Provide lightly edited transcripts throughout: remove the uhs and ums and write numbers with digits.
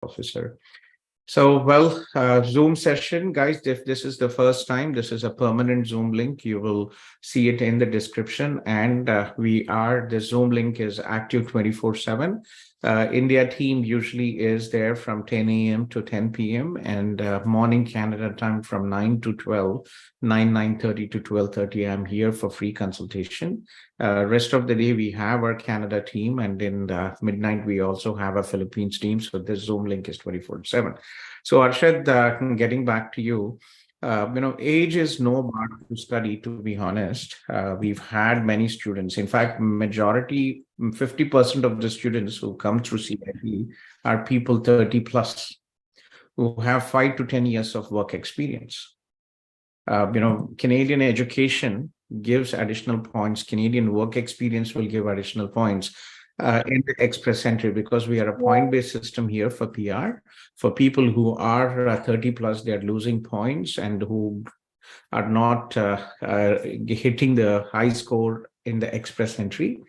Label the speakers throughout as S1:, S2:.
S1: Officer. Zoom session, guys. If this is the first time, this is a permanent Zoom link. You will see it in the description. And the Zoom link is active 24/7. India team usually is there from 10 a.m. to 10 p.m. and morning Canada time from 9 to 12, 9:30 to 12:30. I'm here for free consultation. Rest of the day, we have our Canada team, and in the midnight, we also have a Philippines team. So this Zoom link is 24/7. So Arshad, getting back to you, age is no bar to study, to be honest. We've had many students. In fact, majority, 50% of the students who come through CIT are people 30 plus who have 5 to 10 years of work experience. Canadian education gives additional points. Canadian work experience will give additional points in the express entry, because we are a point-based system here for PR. For people who are 30 plus, they're losing points and who are not hitting the high score in the express entry.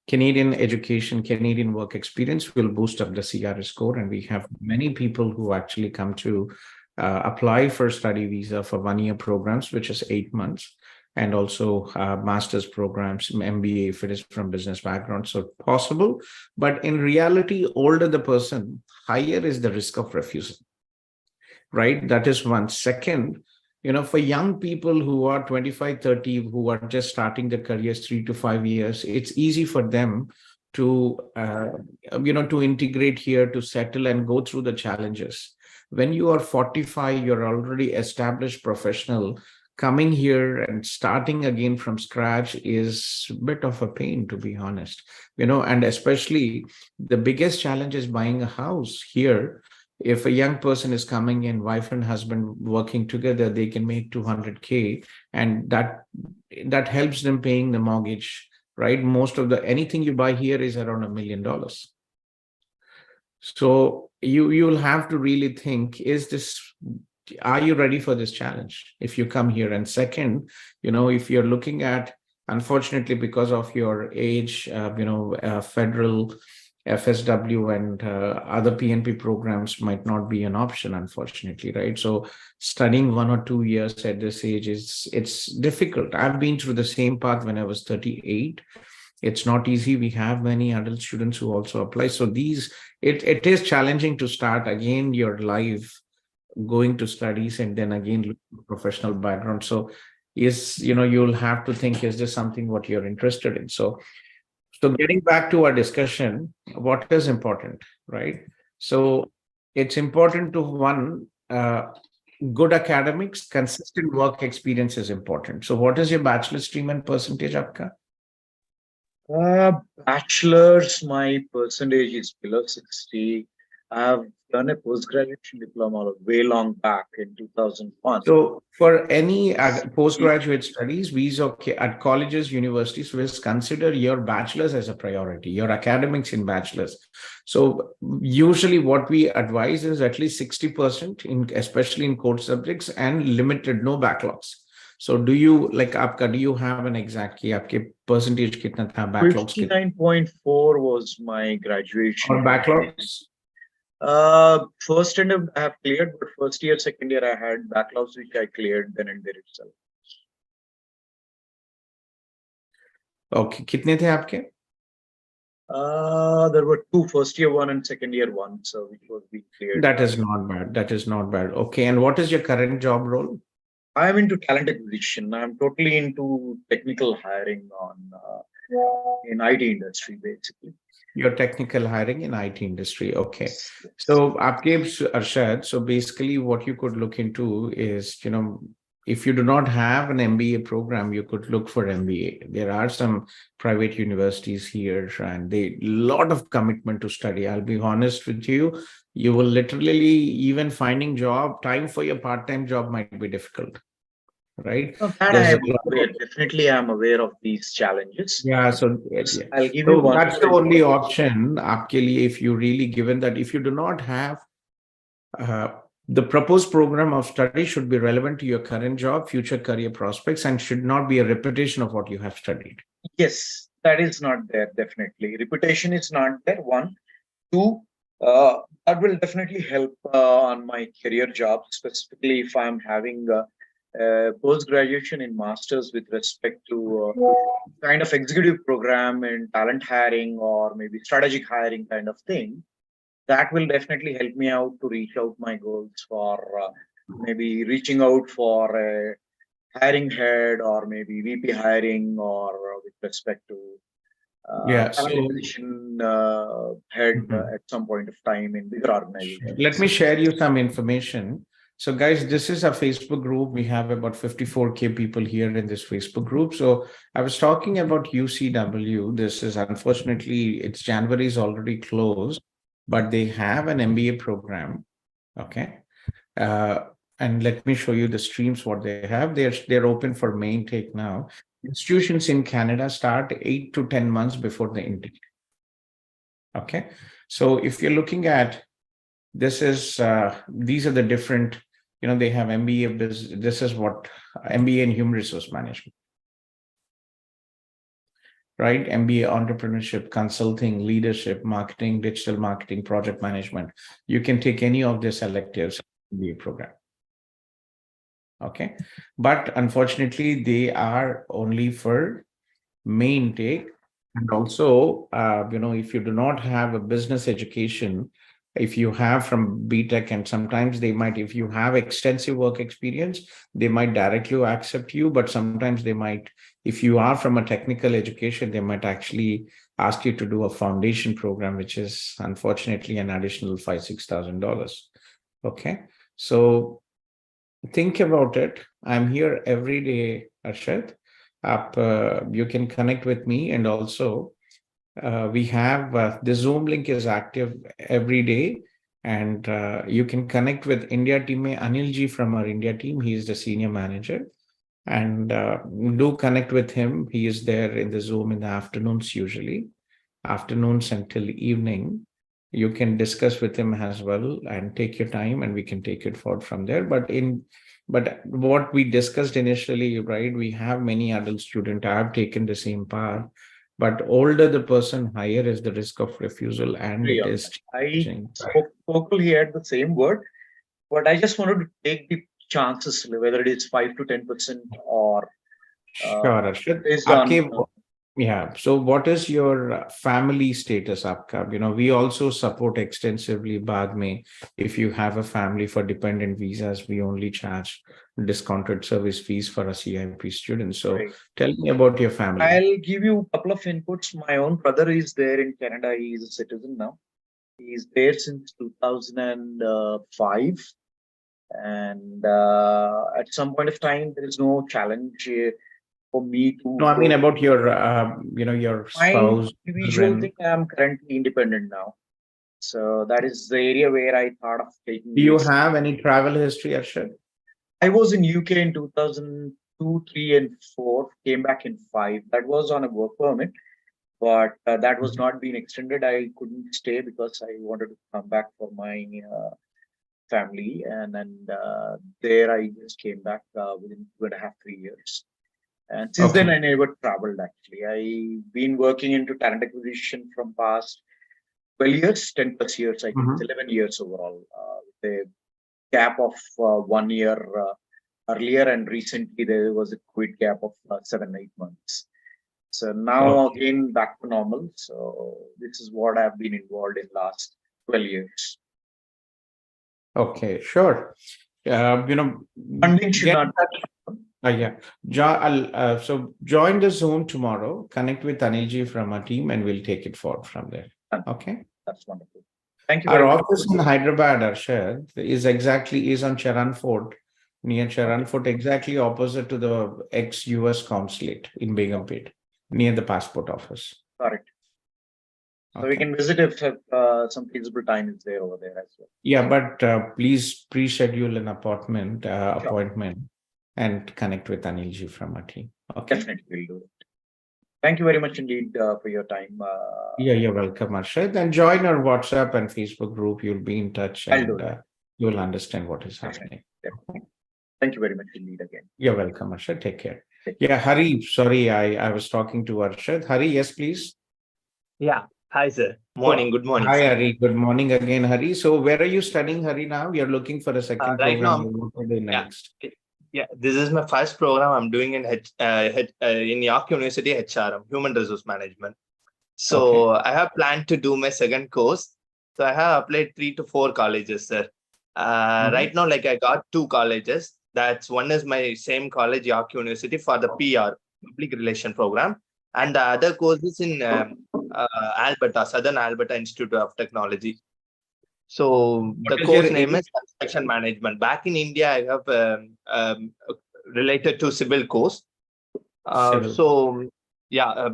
S1: Canadian education, Canadian work experience will boost up the CRS score. And we have many people who actually come to apply for study visa for 1-year programs, which is 8 months. And also master's programs, MBA, if it is from business background. So possible, but in reality, older the person, higher is the risk of refusal, right? That is one. Second, for young people who are 25, 30, who are just starting their careers 3 to 5 years, it's easy for them to, to integrate here, to settle and go through the challenges. When you are 45, you're already established professional. Coming here and starting again from scratch is a bit of a pain, to be honest, and especially the biggest challenge is buying a house here. If a young person is coming in, wife and husband working together, they can make 200K, and that helps them paying the mortgage, right? Most of anything you buy here is around $1 million. So you'll have to really think, are you ready for this challenge if you come here? And second, if you're looking at, unfortunately, because of your age, federal FSW and other PNP programs might not be an option, unfortunately, right? So studying 1 or 2 years at this age it's difficult. I've been through the same path when I was 38. It's not easy. We have many adult students who also apply. So it is challenging to start again your life going to studies and then again professional background. So you'll have to think, is this something what you're interested in? So getting back to our discussion, what is important, right? So it's important to good academics, consistent work experience is important. So what is your bachelor stream and percentage aapka?
S2: Bachelor's, my percentage is below 60. I've done a post-graduation diploma way long back in 2001.
S1: So for any postgraduate studies, at colleges, universities, we consider your bachelor's as a priority, your academics in bachelor's. So usually what we advise is at least 60%, especially in core subjects, and limited, no backlogs. So do you have an exact aapke percentage kitna tha backlogs?
S2: 59.4 was my graduation.
S1: Or backlogs?
S2: First and I have cleared, but first year, second year, I had backlogs which I cleared then and there itself.
S1: Okay, kitne the aapke?
S2: There were 2, first year 1 and second year 1, so which was being cleared.
S1: That is not bad. That is not bad. Okay, and what is your current job role?
S2: I'm into talent acquisition. I'm totally into technical hiring in IT industry, basically.
S1: Your technical hiring in IT industry. Okay. So Arshad, so basically what you could look into is, if you do not have an MBA program, you could look for MBA. There are some private universities here and lot of commitment to study. I'll be honest with you. You will literally, even finding time for your part-time job might be difficult. Right?
S2: Definitely, I'm aware of these challenges.
S1: Yeah, so
S2: I'll give you one.
S1: That's the only option, if you really, given that if you do not have the proposed program of study should be relevant to your current job, future career prospects, and should not be a repetition of what you have studied.
S2: Yes, that is not there. Definitely, repetition is not there. 1, 2. That will definitely help on my career job, specifically if I'm having post graduation in masters with respect to kind of executive program in talent hiring or maybe strategic hiring kind of thing. That will definitely help me out to reach out my goals for maybe reaching out for a hiring head or maybe VP hiring or with respect to
S1: Yeah.
S2: talent
S1: So
S2: acquisition head
S1: Mhm.
S2: at some point of time in bigger
S1: Sure. Let
S2: organizations.
S1: me share you some information. So, guys, this is a Facebook group. We have about 54K people here in this Facebook group. So, I was talking about UCW. This is unfortunately, it's January is already closed, but they have an MBA program. Okay. Uh, and let me show you the streams what they have. They're open for main take now. Institutions in Canada start 8 to 10 months before the intake. Okay. So, if you're looking at this is these are the different, they have MBA business. This is what MBA in human resource management, right? MBA entrepreneurship, consulting, leadership, marketing, digital marketing, project management. You can take any of these electives MBA program. Okay, but unfortunately they are only for main take. And also, if you do not have a business education, if you have from BTech, and sometimes they might, if you have extensive work experience, they might directly accept you, but sometimes they might, if you are from a technical education, they might actually ask you to do a foundation program, which is unfortunately an additional $5,000-6,000. Okay. So think about it. I'm here every day, Arshad. You can connect with me, and also we have the Zoom link is active every day, and you can connect with India team. Anil ji from our India team, he is the senior manager, and do connect with him. He is there in the Zoom in the afternoons, usually afternoons until evening. You can discuss with him as well and take your time, and we can take it forward from there. But what we discussed initially, right? We have many adult students. I have taken the same path, but older the person, higher is the risk of refusal, and
S2: Agree
S1: it
S2: on
S1: is
S2: that. I
S1: changing.
S2: spoke he had the same word, but I just wanted to take the chances, whether it is 5 to 10% or uh,
S1: Sure, Arshad.
S2: based on
S1: Aake, yeah. So, what is your family status, Aapka? We also support extensively Baad mein. If you have a family for dependent visas, we only charge discounted service fees for a CIP student. So,
S2: right.
S1: tell me about your family.
S2: I'll give you a couple of inputs. My own brother is there in Canada. He is a citizen now. He's there since 2005. And at some point of time, there is no challenge for me
S1: No,
S2: to
S1: I mean
S2: go.
S1: about your
S2: My
S1: spouse,
S2: individual thing,
S1: children.
S2: I'm currently independent now. So that is the area where I thought of taking
S1: Do you
S2: risk.
S1: have any travel history, Arshad?
S2: I was in UK in 2002, 3, and 4. Came back in 5. That was on a work permit, but that was not being extended. I couldn't stay because I wanted to come back for my family, and there I just came back within 2.5, 3 years. And since then,
S1: Okay.
S2: I never traveled actually. I've been working into talent acquisition from past 12 years, 10 plus years, I think, it's
S1: Mhm.
S2: 11 years overall, with a gap of 1 year earlier, and recently there was a COVID gap of 7, 8 months. So now
S1: Okay.
S2: again back to normal. So this is what I've been involved in last 12 years.
S1: Okay. Sure.
S2: Funding should
S1: Get
S2: not.
S1: in touch. Yeah. So join the Zoom tomorrow. Connect with Anilji from our team, and we'll take it forward from there. Okay.
S2: That's wonderful. Thank you
S1: Our
S2: very much.
S1: office in Hyderabad, Arshad, is on Charan Fort, near Charan
S2: Okay,
S1: Fort, exactly opposite to the ex-US consulate in Begumpet, near the passport office.
S2: got it. So we
S1: Okay.
S2: can visit if some feasible time is there over there as well.
S1: Yeah, but please pre-schedule an
S2: Sure,
S1: appointment, and connect with Anilji from our team. Okay.
S2: definitely we'll do it. Thank you very much indeed for your time.
S1: Yeah, you're welcome, Arshad. And join our WhatsApp and Facebook group. You'll be in touch,
S2: I'll do
S1: and
S2: it.
S1: you'll understand what is
S2: Definitely,
S1: happening.
S2: definitely. Thank you very much indeed again.
S1: You're welcome, Arshad. Take care.
S2: Take care.
S1: Yeah, Hari, sorry, I was talking to Arshad. Hari, yes, please.
S3: Yeah. Hi, sir.
S1: So,
S3: Morning. Good morning,
S1: hi,
S3: sir.
S1: Hari. Good morning again, Hari. So, where are you studying, Hari, now? You're looking for a second
S3: Right
S1: program.
S3: now,
S1: You want to do
S3: yeah,
S1: next.
S3: yeah. This is my first program I'm doing in York University HRM, Human Resource Management.
S1: Okay.
S3: So I have planned to do my second course. So I have applied 3 to 4 colleges, sir.
S1: Mhm.
S3: Right now, like I got 2 colleges. That's one is my same college, York University, for the PR, Public Relation Program, and the other course is in Alberta, Southern Alberta Institute of Technology. So
S1: What
S3: the
S1: is your
S3: course name
S1: age?
S3: is Construction Management. Back in India, I have related to civil course.
S1: Civil.
S3: So yeah,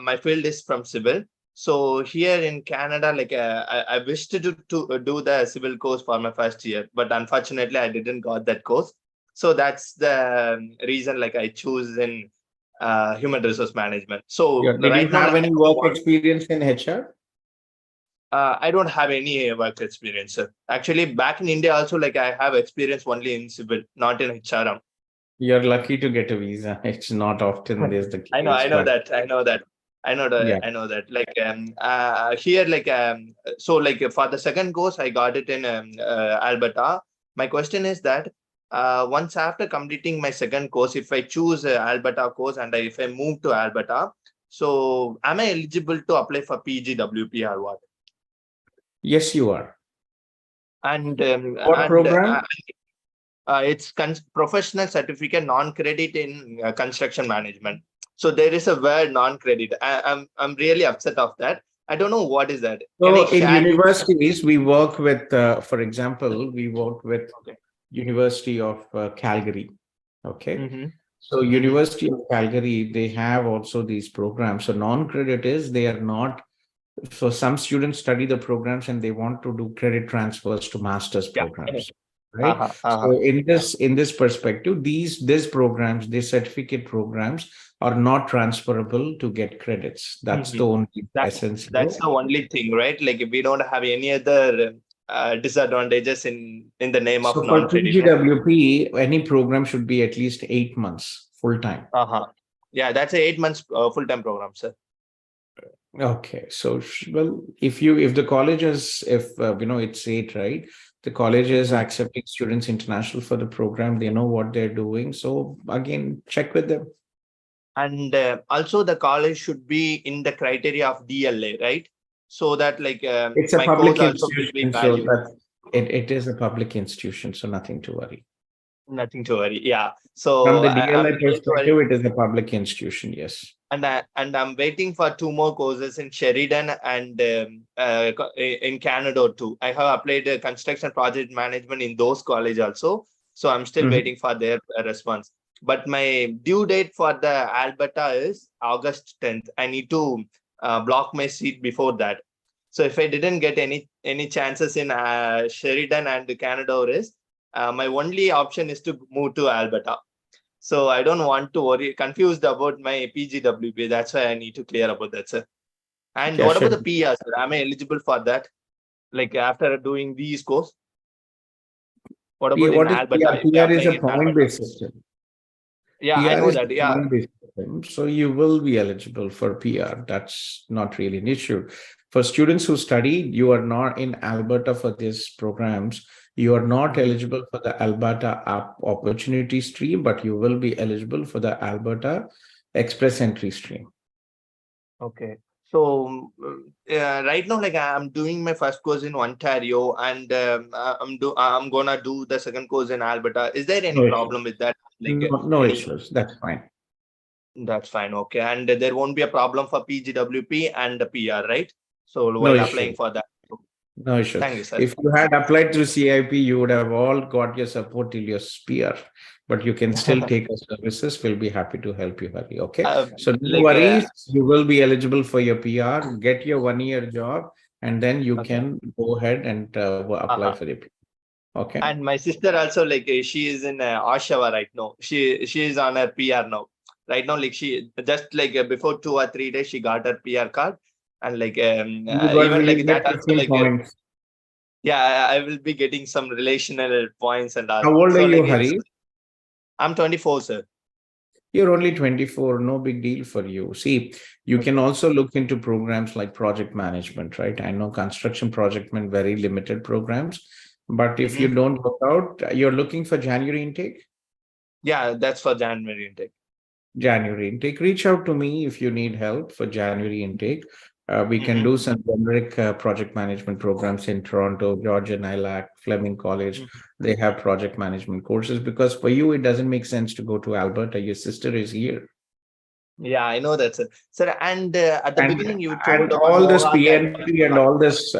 S3: my field is from civil. So here in Canada, like I wished to do the civil course for my first year, but unfortunately, I didn't got that course. So that's the reason, like I choose in human resource management. So
S1: Did you
S3: right now,
S1: have
S3: like I
S1: any
S3: don't
S1: work
S3: want.
S1: experience in HR?
S3: I don't have any work experience, sir. Actually, back in India, also like I have experience only in civil, not in HRM.
S1: You're lucky to get a visa. It's not often this the
S3: I
S1: case,
S3: know
S1: but
S3: that,
S1: yeah.
S3: I know that. Like here, like so, like for the second course, I got it in Alberta. My question is that once after completing my second course, if I choose Alberta course and if I move to Alberta, so am I eligible to apply for PGWP or what?
S1: Yes, you are.
S3: And
S1: What program?
S3: it's professional certificate non-credit in construction management. So there is a word non-credit. I'm really upset of that. I don't know what is that. Can I
S1: So, in
S3: share you?
S1: universities, we work with, for example, we work with
S3: Okay.
S1: University of Calgary. Okay.
S3: Mm-hmm.
S1: So
S3: Mm-hmm.
S1: University of Calgary, they have also these programs. So non-credit is they are not. So some students study the programs and they want to do credit transfers to master's
S3: Yeah.
S1: programs, right?
S3: Uh-huh. Uh-huh.
S1: So in this perspective, these programs, these certificate programs are not transferable to get credits. That's
S3: Mm-hmm.
S1: the only
S3: That
S1: essence here.
S3: that's the only thing, right? Like we don't have any other disadvantages in the name of
S1: So for
S3: non-credit, right?
S1: PGWP, any program should be at least 8 months full time.
S3: Uh-huh. Yeah, that's a 8 months full-time program, sir.
S1: Okay, so well, if the college is if it's eight, right? The college is
S3: Mhm.
S1: accepting students international for the program. They know what they're doing. So again, check with them.
S3: And also the college should be in the criteria of DLA, right? So that like
S1: It's a
S3: my course
S1: public
S3: also will be
S1: institution, so
S3: valued.
S1: that it is a public institution, so nothing to worry.
S3: Nothing to worry. Yeah.
S1: From
S3: So
S1: the
S3: I'm
S1: DLI
S3: really sorry.
S1: perspective, it is a public institution. Yes.
S3: And I'm waiting for 2 more courses in Sheridan and in Canada too. I have applied construction project management in those college also. So I'm still
S1: Mhm.
S3: waiting for their response. But my due date for the Alberta is August 10th. I need to block my seat before that. So if I didn't get any chances in Sheridan and Canada, my only option is to move to Alberta. So I don't want to worry, confused about my PGWP. That's why I need to clear about that, sir. And
S1: Yeah,
S3: what about
S1: sure.
S3: the PR, sir? Am I eligible for that? Like after doing these course, what
S1: Yeah,
S3: about in
S1: what is
S3: Alberta?
S1: PR?
S3: If you're
S1: PR is
S3: applying
S1: a
S3: in Alberta.
S1: point-based system.
S3: Yeah, I
S1: PR
S3: know
S1: is
S3: that.
S1: a
S3: Yeah.
S1: point-based system, so you will be eligible for PR. That's not really an issue. For students who study, you are not in Alberta for these programs. You are not
S3: Mhm.
S1: eligible for the Alberta opportunity stream, but you will be eligible for the Alberta express entry stream.
S3: Okay. So right now, like I'm doing my first course in Ontario, and I'm gonna do the second course in Alberta. Is there any
S1: No issues.
S3: problem with that? Like
S1: No
S3: any
S1: issues. That's fine.
S3: That's fine. Okay. And there won't be a problem for PGWP and the PR, right? So
S1: No
S3: while applying
S1: issues.
S3: for that.
S1: No issues.
S3: Thank you, sir.
S1: If you had applied through CIP, you would have all got your support till your spear, but you can still take our services. We'll be happy to help you, Hari. Okay.
S3: uh,
S1: So no
S3: like,
S1: worries. You will be eligible for your PR, get your 1 year job, and then you
S3: okay.
S1: can go ahead and apply
S3: Uh-huh.
S1: for your PR. Okay.
S3: And my sister also, like, she is in Oshawa right now. She is on her PR now. Right now, like, she just like before 2 or 3 days, she got her PR card. And like, even
S1: You
S3: like that
S1: get
S3: also,
S1: 15
S3: like,
S1: points.
S3: yeah, I will be getting some relational points and all.
S1: How old are
S3: So,
S1: you,
S3: like,
S1: Hari?
S3: I'm 24, sir.
S1: You're only 24, no big deal for you. See, you can also look into programs like project management, right? I know construction project management, very limited programs, but if you don't work out, you're looking for January intake?
S3: Yeah, that's for January intake.
S1: January intake. Reach out to me if you need help for January intake. We can do some generic project management programs in Toronto, Georgia, NILAC, Fleming College. They have project management courses because for you, it doesn't make sense to go to Alberta. Your sister is here.
S3: Yeah, I know that, sir. Sir, and at the beginning, you
S1: And
S3: told about
S1: all this
S3: Mohawk and
S1: PNP and all this,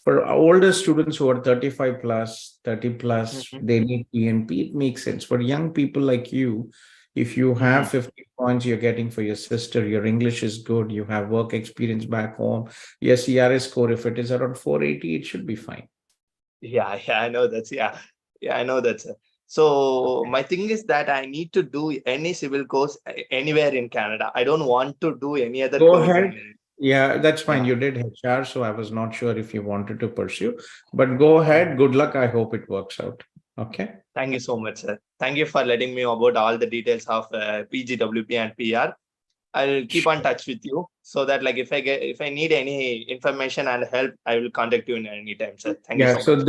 S1: for older students who are 35 plus, 30 plus, they need PNP. It makes sense. For young people like you, if you have 50 points you're getting for your sister, your English is good, you have work experience back home, your CRS score, if it is around 480, it should be fine.
S3: Yeah, I know that. Yeah, I know that, sir. So my thing is that I need to do any civil course anywhere in Canada. I don't want to do any other
S1: Go
S3: course.
S1: ahead. Yeah, that's fine.
S3: Yeah.
S1: You did HR, so I was not sure if you wanted to pursue, but go ahead. Good luck. I hope it works out. Okay.
S3: Thank you so much, sir. Thank you for letting me know about all the details of PGWP and PR. I'll keep on touch with you so that like if I need any information and help, I will contact you in any time, sir. Thank you
S1: Yeah,
S3: so
S1: so
S3: much.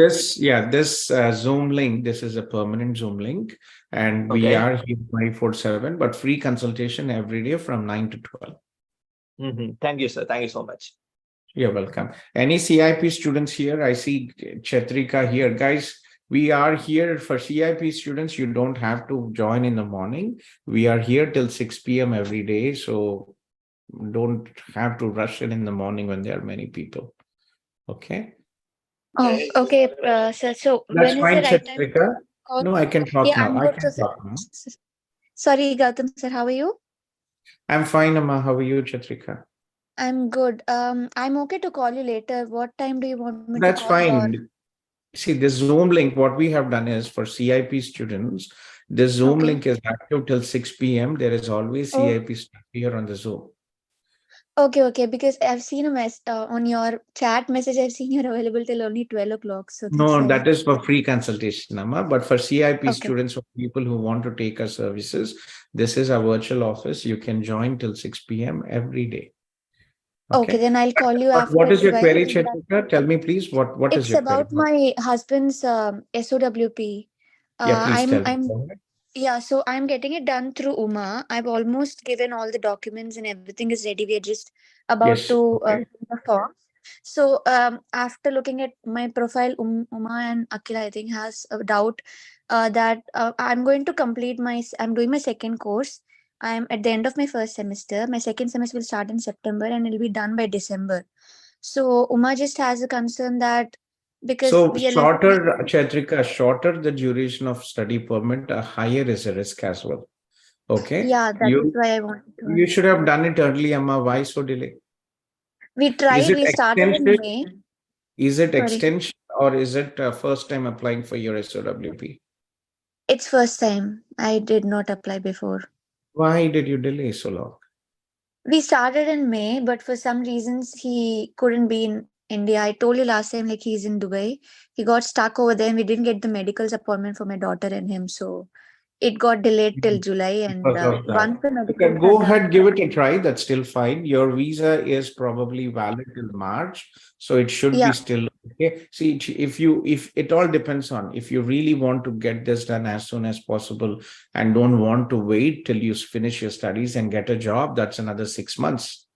S1: this Zoom link, this is a permanent Zoom link, and we
S3: Okay.
S1: are here 24/7, but free consultation every day from 9 to 12.
S3: Thank you, sir. Thank you so much.
S1: You're welcome. Any CIP students here? I see Chetrika here. Guys, we are here for CIP students. You don't have to join in the morning. We are here till 6 p.m. every day, so don't have to rush in the morning when there are many people. Okay.
S4: Oh, okay, sir. So
S1: That's
S4: when is
S1: fine,
S4: the right time
S1: Chetrika.
S4: to call?
S1: No, I can talk
S4: Yeah,
S1: now.
S4: I'm
S1: I
S4: good,
S1: can
S4: sir.
S1: talk now.
S4: Sorry, Gautam, sir. How are you?
S1: I'm fine, Amma. How are you, Chetrika?
S4: I'm good. I'm okay to call you later. What time do you want me to
S1: That's
S4: call, or?
S1: fine. See, this Zoom link, what we have done is for CIP students, this Zoom
S4: Okay.
S1: link is active till 6 p.m. There is always
S4: Oh,
S1: CIP stuff here on the Zoom.
S4: okay. Because I've seen a mess on your chat message. I've seen you're available till only 12 o'clock. So that's
S1: No,
S4: why.
S1: that is for free consultation, Amma. But for CIP
S4: Okay.
S1: students or people who want to take our services, this is our virtual office. You can join till 6 p.m. every day.
S4: Okay, then I'll call you
S1: But
S4: after
S1: what is your
S4: 12.
S1: query, Chetrika? Tell me, please, what is
S4: It's
S1: your query?
S4: about my husband's SOWP.
S1: Yeah, please tell me.
S4: I'm
S1: Go ahead.
S4: Yeah, so I'm getting it done through Uma. I've almost given all the documents and everything is ready. We're just about
S1: Yes.
S4: to
S1: Okay.
S4: fill the forms. So after looking at my profile, Uma and Akila, I think, has a doubt that I'm going to complete I'm doing my second course. I'm at the end of my first semester. My second semester will start in September and it'll be done by December. So Uma just has a concern that because
S1: So
S4: we are
S1: shorter, Chetrika, shorter the duration of study permit, higher is a risk as well. Okay.
S4: yeah, that is why I wanted to
S1: You
S4: ask.
S1: should have done it early, Amma. Why so delay?
S4: We
S1: Is
S4: tried,
S1: it
S4: we started in
S1: extension?
S4: May.
S1: Is it
S4: Sorry.
S1: extension or is it first time applying for your SOWP?
S4: It's first time. I did not apply before.
S1: Why did you delay so long?
S4: We started in May, but for some reasons he couldn't be in India. I told you last time, like he's in Dubai. He got stuck over there and we didn't get the medicals appointment for my daughter and him. So it got delayed till July. And
S1: Because of that.
S4: once the
S1: Okay,
S4: medicals
S1: go
S4: are
S1: ahead,
S4: done.
S1: give it a try. That's still fine. Your visa is probably valid till March, so it should be
S4: Yeah.
S1: still okay. See, if it all depends on if you really want to get this done as soon as possible and don't want to wait till you finish your studies and get a job, that's another 6 months.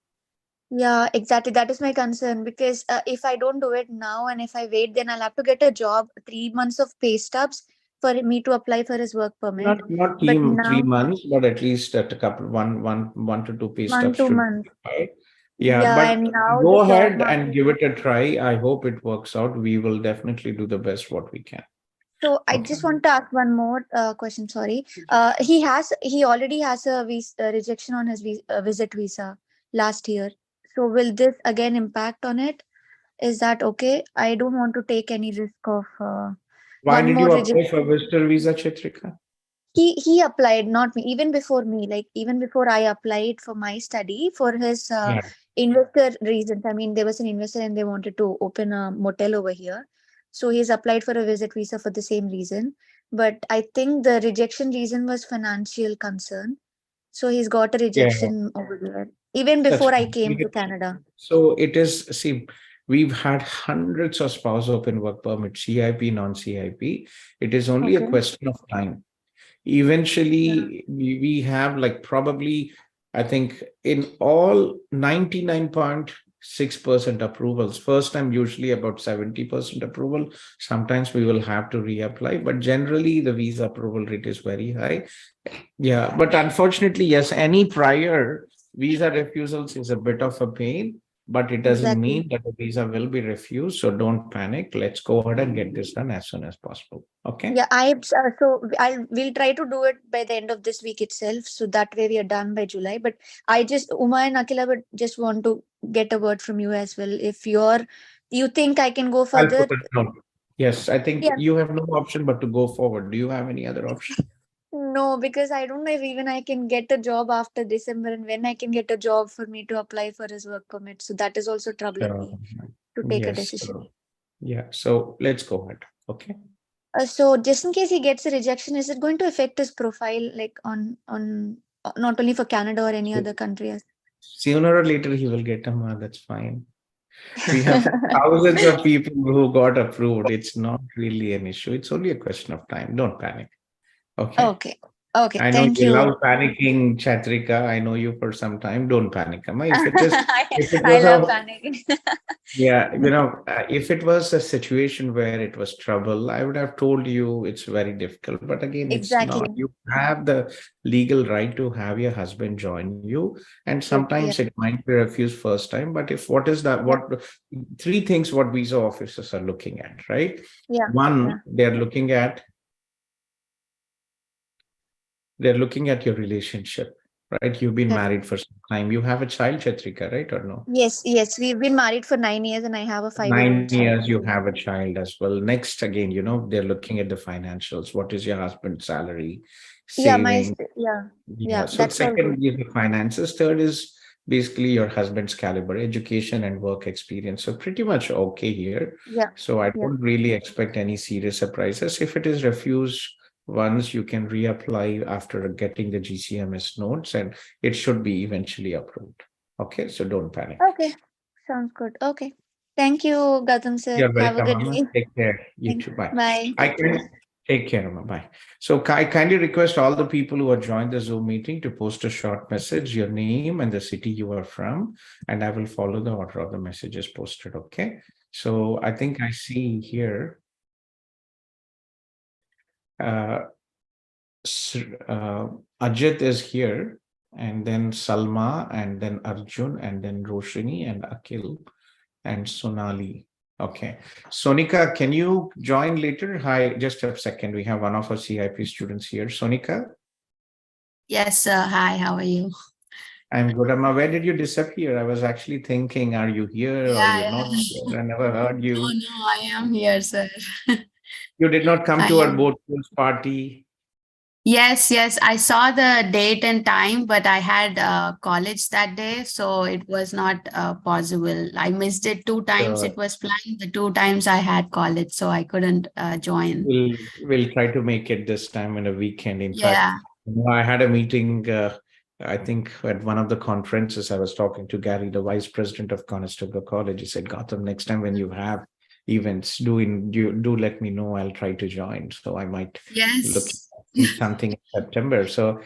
S4: Yeah, exactly. That is my concern because if I don't do it now and if I wait, then I'll have to get a job, 3 months of pay stubs for me to apply for his work permit.
S1: Not
S4: But
S1: three
S4: now,
S1: months, but at least at a couple one to two pay stubs
S4: 2
S1: should
S4: months.
S1: be right. Yeah,
S4: Yeah,
S1: but
S4: and now the
S1: go
S4: job
S1: ahead
S4: market.
S1: and give it a try. I hope it works out. We will definitely do the best what we can.
S4: So I
S1: Okay.
S4: just want to ask one more question. Sorry. He already has a rejection on his visit visa last year. So will this again impact on it? Is that okay? I don't want to take any risk of
S1: Why
S4: one
S1: did
S4: more
S1: you apply
S4: rejection.
S1: for visitor visa, Chitrika?
S4: He applied, not me. Even before me, like even before I applied for my study for his
S1: Yeah.
S4: investor reasons. I mean, there was an investor and they wanted to open a motel over here. So he's applied for a visit visa for the same reason. But I think the rejection reason was financial concern. So he's got a
S1: Yeah,
S4: rejection over there, even
S1: that's
S4: before I
S1: fine.
S4: came to Canada.
S1: So it is, see, we've had hundreds of spouse open work permit, CIP, non-CIP. It is only a
S4: Okay.
S1: question of time.
S4: Yeah.
S1: Eventually, we have like probably, I think in all 99.6% approvals. First time usually about 70% approval. Sometimes we will have to reapply, but generally the visa approval rate is very high. Yeah, but unfortunately, yes, any prior visa refusals is a bit of a pain, but it doesn't
S4: Exactly.
S1: mean that the visa will be refused. So don't panic. Let's go ahead and get this done as soon as possible. Okay.
S4: Yeah, we'll try to do it by the end of this week itself, so that way we are done by July. But I just Uma and Akila would just want to get a word from you as well. If you think I can go
S1: I'll
S4: further,
S1: put a note. Yes, I think
S4: yeah.
S1: you have no option but to go forward. Do you have any other option?
S4: No, because I don't know if even I can get a job after December, and when I can get a job for me to apply for his work permit. So that is also troubling
S1: Sure.
S4: me to take a
S1: Yes.
S4: decision.
S1: Yeah. So let's go ahead. Okay.
S4: So just in case he gets a rejection, is it going to affect his profile, like on not only for Canada or any
S1: So
S4: other country?
S1: sooner or later he will get them. That's fine. We have thousands of people who got approved. It's not really an issue. It's only a question of time. Don't panic. Okay.
S4: Okay. Okay.
S1: I know
S4: Thank
S1: you
S4: you.
S1: love panicking, Chatrika. I know you for some time. Don't panic, Amma. If it is, if it
S4: I
S1: was
S4: love
S1: a,
S4: panicking.
S1: yeah, if it was a situation where it was trouble, I would have told you it's very difficult. But again, it's not.
S4: Exactly.
S1: You have the legal right to have your husband join you, and
S4: True. Yeah.
S1: sometimes it might be refused first time. But if what is that?
S4: Yeah.
S1: What three things what visa officers are looking at, right?
S4: Yeah.
S1: One, they're looking at your relationship, right? You've been
S4: Correct.
S1: married for some time. You have a child, Chatrika, right? Or no?
S4: Yes. Yes. We've been married for 9 years, and I have a 5-year-old
S1: 9 years,
S4: child.
S1: you have a child as well. Next, again, they're looking at the financials. What is your husband's salary,
S4: Yeah.
S1: saving?
S4: Yeah.
S1: Yeah.
S4: Yeah.
S1: So
S4: That's all good.
S1: second is the finances. Third is basically your husband's caliber, education and work experience. So pretty much okay here.
S4: Yeah.
S1: So I
S4: Yeah.
S1: don't really expect any serious surprises. If it is refused once, you can reapply after getting the GCMS notes, and it should be eventually approved. Okay, so don't panic.
S4: Okay. Sounds good. Okay. Thank you, Gautham sir.
S1: You're
S4: Have a
S1: welcome,
S4: good
S1: Amma.
S4: day.
S1: Take care. You
S4: Thank
S1: too.
S4: you.
S1: Bye.
S4: Bye.
S1: I can take care, Amma. Bye. So I kindly request all the people who have joined the Zoom meeting to post a short message, your name and the city you are from, and I will follow the order of the messages posted. Okay. So I think I see here. Ajit is here, and then Salma, and then Arjun, and then Roshini, and Akil, and Sonali. Okay. Sonika, can you join later? Hi, just a second. We have one of our CIP students here. Sonika?
S5: Yes, sir. Hi, how are you?
S1: I'm good. Amma, where did you disappear? I was actually thinking, are you here or you're
S5: Yeah,
S1: not
S5: yeah.
S1: here? I never heard
S5: No,
S1: you.
S5: no, I am here, sir.
S1: You did not come
S5: I
S1: to our
S5: am.
S1: boat cruise party.
S5: Yes, yes. I saw the date and time, but I had college that day, so it was not possible. I missed it 2 times. It was planned. The 2 times I had college, so I couldn't join.
S1: We'll try to make it this time in a weekend. In fact,
S5: Yeah.
S1: I had a meeting. I think at one of the conferences, I was talking to Gary, the vice president of Conestoga College. He said, "Gautham, next time when you have events, do let me know. I'll try to join." So I might look
S5: Yes.
S1: at something in September. So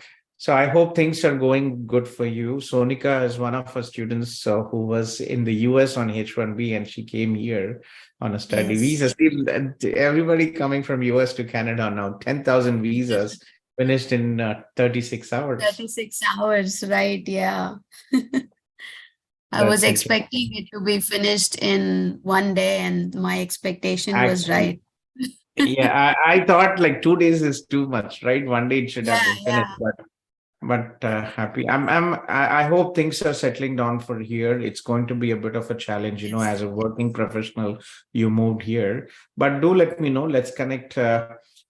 S1: I hope things are going good for you. Sonika is one of our students who was in the US on H-1B, and she came here on a study visa.
S5: Yes.
S1: See, everybody coming from US to Canada now, 10,000 visas finished in 36 hours.
S5: 36 hours, right? Yeah. I
S1: That's
S5: was expecting it to be finished in one day, and my expectation was
S1: actually,
S5: right.
S1: yeah, I thought like 2 days is too much, right? One day it should have
S5: Yeah,
S1: been
S5: yeah.
S1: finished, but happy. I hope things are settling down for here. It's going to be a bit of a challenge,
S5: Yes.
S1: as a working professional, you moved here. But do let me know. Let's connect.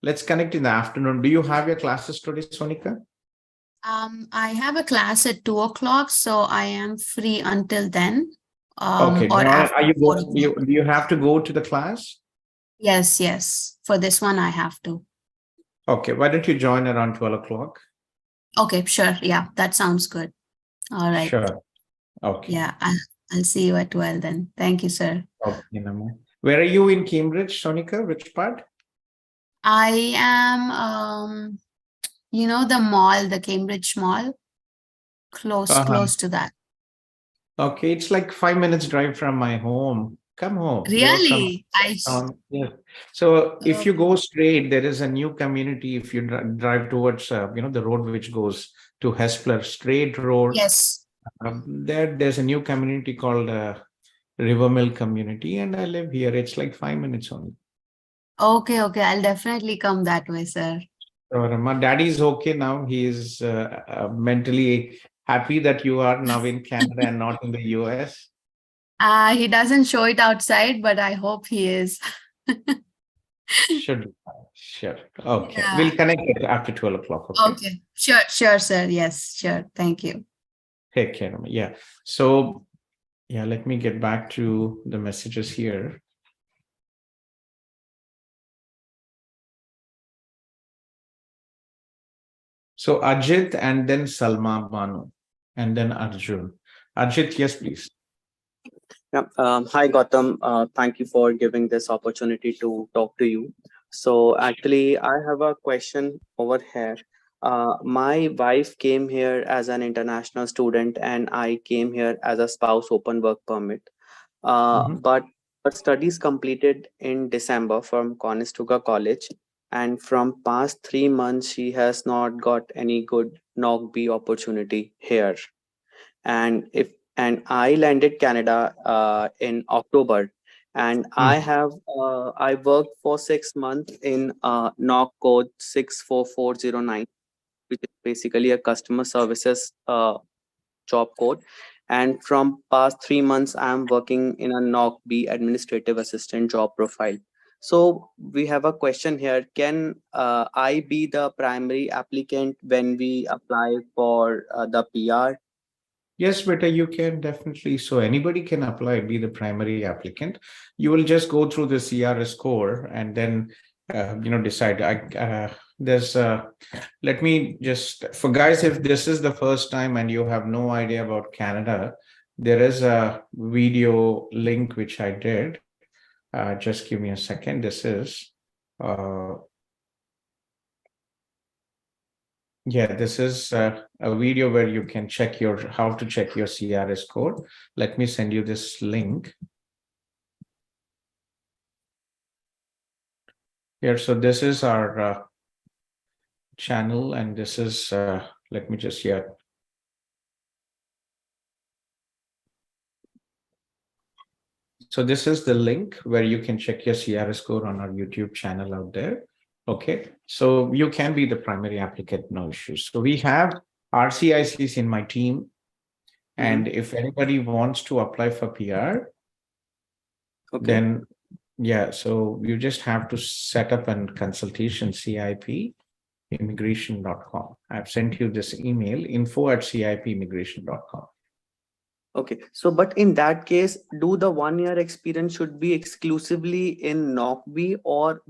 S1: Let's connect in the afternoon. Do you have your classes today, Sonika?
S5: I have a class at 2 o'clock, so I am free until then.
S1: Okay.
S5: Or after
S1: Are you
S5: 4 o'clock.
S1: do you have to go to the class?
S5: Yes, yes. For this one, I have to.
S1: Okay. Why don't you join around 12 o'clock?
S5: Okay, sure. Yeah, that sounds good. All right.
S1: Sure. Okay.
S5: Yeah, I'll see you at 12 then. Thank you, sir.
S1: Okay, Naman. Where are you in Cambridge, Sonika? Which part?
S5: I am, the mall, the Cambridge Mall,
S1: Uh-huh.
S5: close to that.
S1: Okay, it's like 5 minutes drive from my home. Come home. You're from
S5: Really?
S1: yeah. So if you
S5: Okay.
S1: go straight, there is a new community. If you drive towards, the road which goes to Hespler, straight road.
S5: Yes.
S1: There's a new community called Rivermill community, and I live here. It's like 5 minutes only.
S5: Okay, okay. I'll definitely come that way, sir.
S1: So my daddy is okay now. He is mentally happy that you are now in Canada and not in the US.
S5: He doesn't show it outside, but I hope he is.
S1: Should be fine. Sure. Okay.
S5: Yeah.
S1: We'll connect it after 12 o'clock. Okay.
S5: Okay. Sure, sir. Yes, sure. Thank you.
S1: Take care. Yeah. So, yeah, let me get back to the messages here. So Ajit and then Salma Banu and then Arjun. Ajit, yes, please.
S6: Yeah. Hi, Gautam. Thank you for giving this opportunity to talk to you. So actually, I have a question over here. My wife came here as an international student, and I came here as a spouse open work permit. But her studies completed in December from Conestoga College, and from past 3 months, she has not got any good knock B opportunity here. And I landed Canada in October, and I worked for 6 months in knock code 64409, which is basically a customer services job code. And from past 3 months, I'm working in a knock B administrative assistant job profile. So we have a question here. Can I be the primary applicant when we apply for the PR?
S1: Yes, Beta, you can definitely. So anybody can apply, be the primary applicant. You will just go through the CRS score and then, decide. Let me just, for guys, if this is the first time and you have no idea about Canada, there is a video link which I did. Just give me a second. This is, this is a video where you can check how to check your CRS score. Let me send you this link. Here, so this is our channel, and this is, let me just, So this is the link where you can check your CRS score on our YouTube channel out there. Okay, so you can be the primary applicant, no issues. So we have RCICs in my team. And if anybody wants to apply for PR, then so you just have to set up a consultation, CIP immigration.com. I've sent you this email, info@cipimmigration.com.
S6: Okay, so but in that case, do the 1 year experience should be exclusively in NOCB or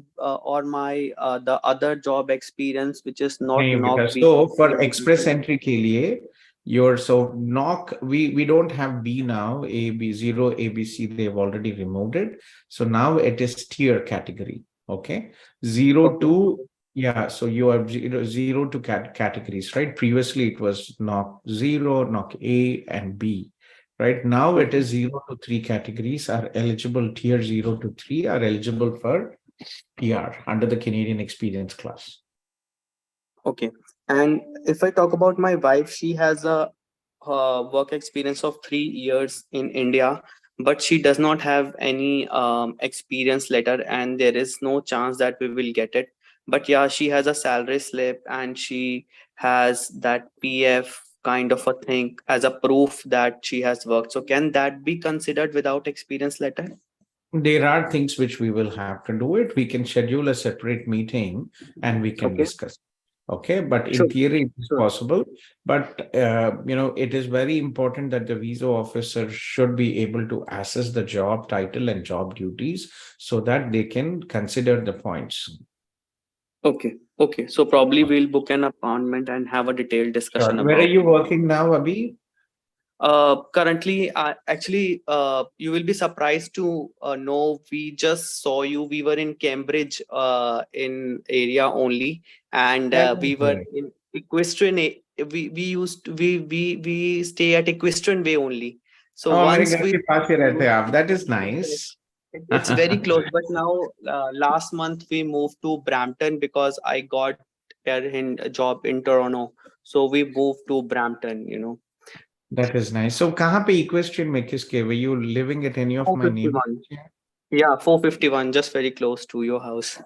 S6: my the other job experience which is not NOCB?
S1: So for express entry ke liye, NOC, we don't have B now, A, B, 0, A, B, C, they've already removed it. So now it is tier category. Okay. 0 to, so you have 0 to categories, right? Previously it was NOC 0, NOC A and B. Right now, it is 0 to 3 categories are eligible. Tier 0 to 3 are eligible for PR under the Canadian experience class.
S6: Okay. And if I talk about my wife, she has a work experience of 3 years in India, but she does not have any experience letter, and there is no chance that we will get it. But yeah, she has a salary slip and she has that PF kind of a thing as a proof that she has worked. So can that be considered without experience letter?
S1: There are things which we will have to do it. We can schedule a separate meeting and we can discuss. Okay, but in theory, it's possible. But it is very important that the visa officer should be able to assess the job title and job duties so that they can consider the points.
S6: Okay. Okay. So probably we'll book an appointment and have a detailed discussion
S1: Where are
S6: about.
S1: you working now, Abhi?
S6: Currently, you will be surprised to know we just saw you. We were in Cambridge, in area only, and we were
S1: Okay.
S6: in Equestrian. We stay at Equestrian Way only. So
S1: Oh, मेरे
S6: once
S1: घर
S6: we,
S1: के पास ही रहते हैं आप. That is nice.
S6: it's very close. But now, last month we moved to Brampton because I got a job in Toronto. So we moved to Brampton.
S1: That is nice. So कहाँ पे equestrian में किसके? Were you living at any of my
S6: 451.
S1: neighbors?
S6: Yeah, 451, just very close to your house.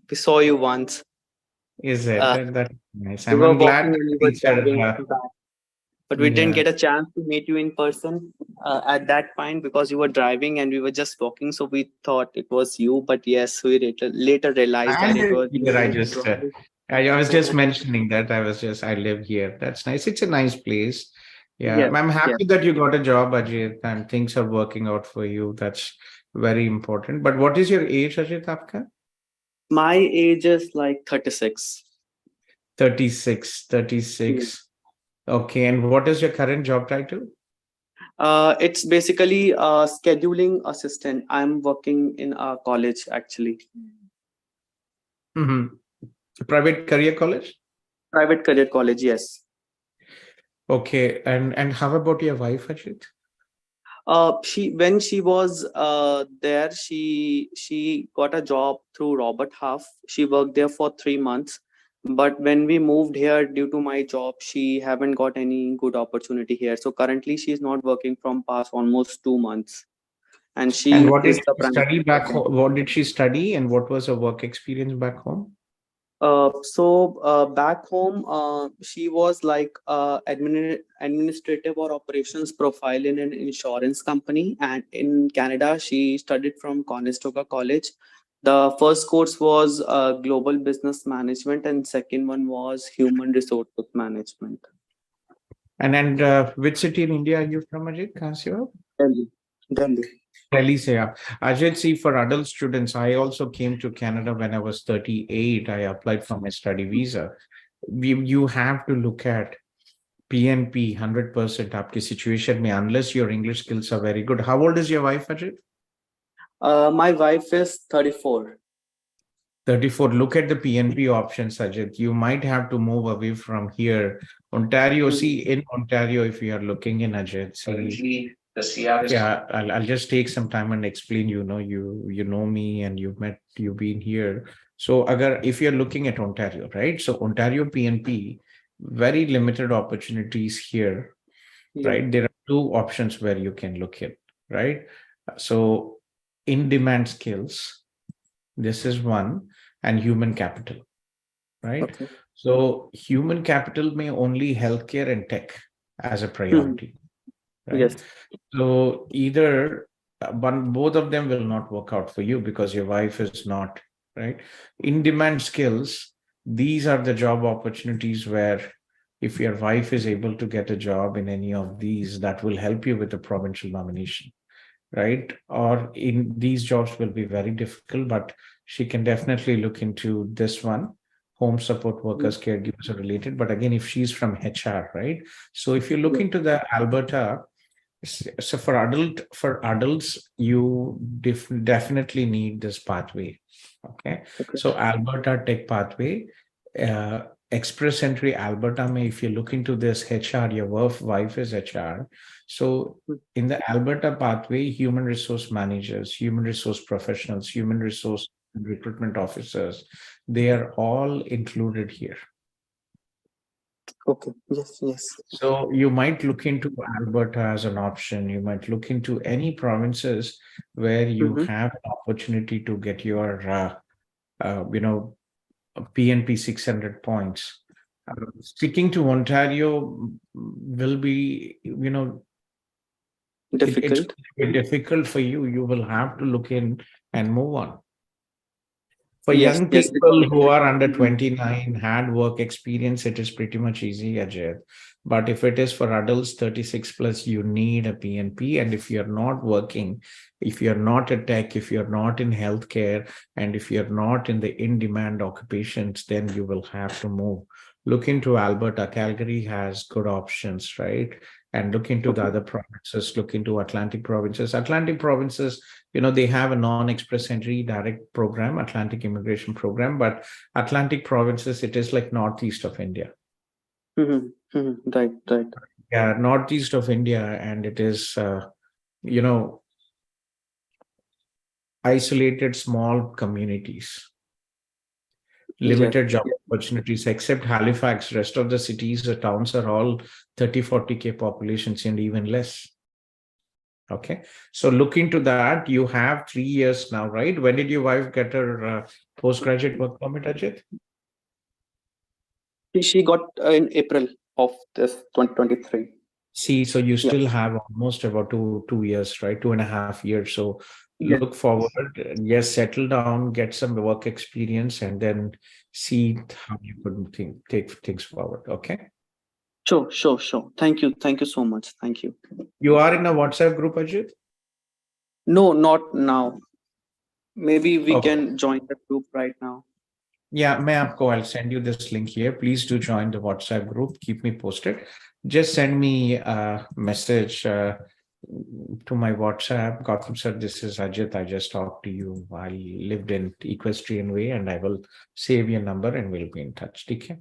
S6: We saw you once.
S1: Is it?
S6: Uh,
S1: That's nice.
S6: we were
S1: I'm glad
S6: walking
S1: that
S6: and we were
S1: each other.
S6: chatting back, but we didn't
S1: Yeah.
S6: get a chance to meet you in person at that point because you were driving and we were just walking. So we thought it was you, but yes, we later realized
S1: I
S6: that it
S1: live
S6: was
S1: here.
S6: you.
S1: I was just mentioning that I live here. That's nice. It's a nice place. Yeah,
S6: Yes,
S1: I'm
S6: yes.
S1: happy that you got a job, Ajit, and things are working out for you. That's very important. But what is your age, Ajit, आपका?
S6: My age is like 36.
S1: 36, 36. Okay, and what is your current job title?
S6: It's basically a scheduling assistant. I'm working in a college actually.
S1: Mm-hmm. Private career college?
S6: Private career college, yes.
S1: Okay, and how about your wife, Ajit?
S6: She when she was there, she got a job through Robert Half. She worked there for 3 months. But when we moved here due to my job, she haven't got any good opportunity here. So currently she's not working from past almost 2 months. And
S1: And
S6: she
S1: what did
S6: is the
S1: she study
S6: primary
S1: back
S6: person.
S1: home? What did she study, and what was her work experience back home?
S6: Back home, she was like administrative or operations profile in an insurance company, and in Canada, she studied from Conestoga College. The first course was global business management, and second one was human resources management.
S1: And which city in India are you from, Ajit? कहाँ से हो?
S6: Delhi. Delhi.
S1: Delhi से आप. Ajit, see, for adult students, I also came to Canada when I was 38. I applied for my study visa. You have to look at PNP 100% आपकी situation में, unless your English skills are very good. How old is your wife, Ajit?
S6: My wife is 34.
S1: 34. Look at the PNP options, Ajit. You might have to move away from here. Ontario, see, in Ontario, if you are looking in, Ajit, see, yeah, I'll just take some time and explain. You know me, and you've been here. So if you're looking at Ontario, right? So Ontario PNP, very limited opportunities here, right? There are two options where you can look at, right? So in-demand skills, this is one, and human capital, right?
S6: Okay.
S1: So human capital may only healthcare and tech as a priority, right?
S6: Yes.
S1: So either both of them will not work out for you because your wife is not, right? In-demand skills, these are the job opportunities where if your wife is able to get a job in any of these, that will help you with the provincial nomination, right? Or in these jobs will be very difficult, but she can definitely look into this one. Home support workers, caregivers are related. But again, if she's from HR, right? So if you look into the Alberta, so for adults, you definitely need this pathway. Okay. So Alberta Tech Pathway, Express Entry Alberta may, if you look into this HR, your wife is HR. So in the Alberta pathway, human resource managers, human resource professionals, human resource recruitment officers, they are all included here.
S6: Okay. Yes. Yes.
S1: So you might look into Alberta as an option. You might look into any provinces where you have an opportunity to get your, PNP 600 points. Sticking to Ontario will be,
S6: Difficult.
S1: it's difficult for you. You will have to look in and move on. For
S6: Yes,
S1: young
S6: yes,
S1: people
S6: because
S1: who are under 29, had work experience, it is pretty much easy, Ajay. But if it is for adults 36 plus, you need a PNP. And if you're not working, if you're not a tech, if you're not in healthcare, and if you're not in the in-demand occupations, then you will have to move. Look into Alberta. Calgary has good options, right? And look into the other provinces, look into Atlantic provinces. Atlantic provinces, they have a non-express entry direct program, Atlantic immigration program, but Atlantic provinces, it is like northeast of India.
S6: Right, right.
S1: Yeah, northeast of India, and it is, isolated small communities, limited job opportunities, except Halifax. Rest of the cities, the towns are all 30, 40K populations and even less. Okay, so look into that. You have 3 years now, right? When did your wife get her postgraduate work permit, Ajit?
S6: She got in April of this 2023.
S1: See, so you still have almost about two years, right? 2.5 years. So
S6: Yes.
S1: look forward, yes, settle down, get some work experience, and then see how you could take things forward. Okay.
S6: Sure. Thank you so much. Thank you.
S1: You are in a WhatsApp group, Ajit?
S6: No, not now. Maybe we
S1: Okay.
S6: can join the group right now.
S1: Yeah, I'll send you this link here. Please do join the WhatsApp group. Keep me posted. Just send me a message to my WhatsApp. Gautham sir, this is Ajit. I just talked to you. I lived in Equestrian Way, and I will save your number and we'll be in touch. Okay.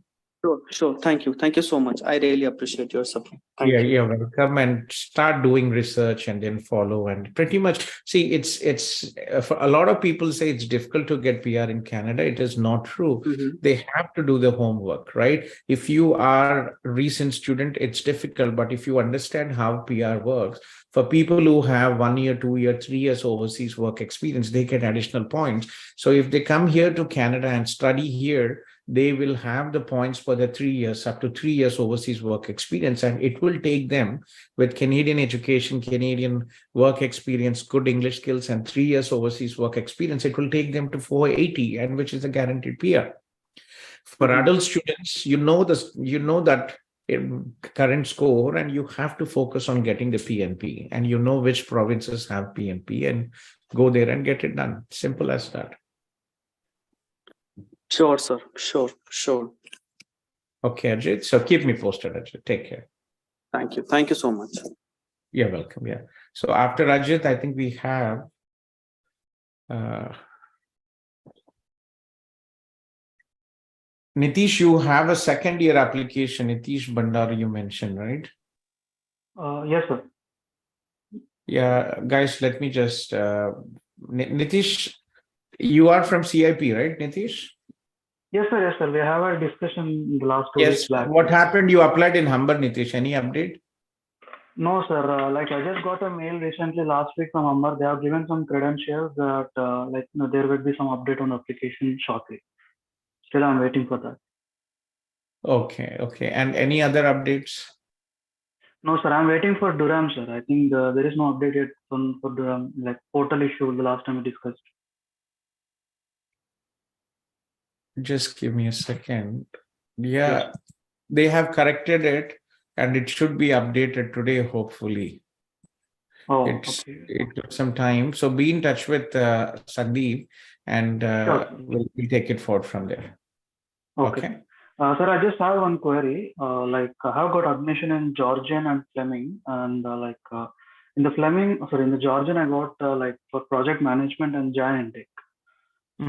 S6: Sure. Thank you so much. I really appreciate your support. Thank you.
S1: You're welcome, and start doing research and then follow. And pretty much, see, it's for a lot of people say it's difficult to get PR in Canada. It is not true. They have to do the homework, right? If you are a recent student, it's difficult. But if you understand how PR works, for people who have 1 year, 2 year, 3 years overseas work experience, they get additional points. So if they come here to Canada and study here, they will have the points for the 3 years, up to 3 years overseas work experience. And it will take them, with Canadian education, Canadian work experience, good English skills, and 3 years overseas work experience, it will take them to 480, and which is a guaranteed PR. For adult students, you know that current score, and you have to focus on getting the PNP, and you know which provinces have PNP, and go there and get it done. Simple as that.
S6: Sure, sir. Sure.
S1: Okay, Ajit. So keep me posted, Ajit. Take care.
S6: Thank you so much.
S1: You're welcome. Yeah. So after Ajit, I think we have Nitish. You have a second year application. Nitish Bandar, you mentioned, right?
S7: Yes, sir.
S1: Yeah, guys, let me just Nitish, you are from CIP, right, Nitish?
S7: Yes, sir. We have a discussion in the last 2
S1: Yes.
S7: weeks back.
S1: What happened? You applied in Humber, Nitish. Any update?
S7: No, sir. I just got a mail recently last week from Humber. They have given some credentials that there will be some update on the application shortly. Still, I'm waiting for that.
S1: Okay. And any other updates?
S7: No, sir. I'm waiting for Durham, sir. I think there is no update yet for Durham, like portal issue the last time we discussed.
S1: Just give me a second. Yeah, they have corrected it, and it should be updated today, hopefully. It took some time. So be in touch with Sandeep, and we'll take it forward from there. Okay.
S7: Sir, I just have one query. I have got admission in Georgian and Fleming, and in the Georgian, I got for project management and Jan intake.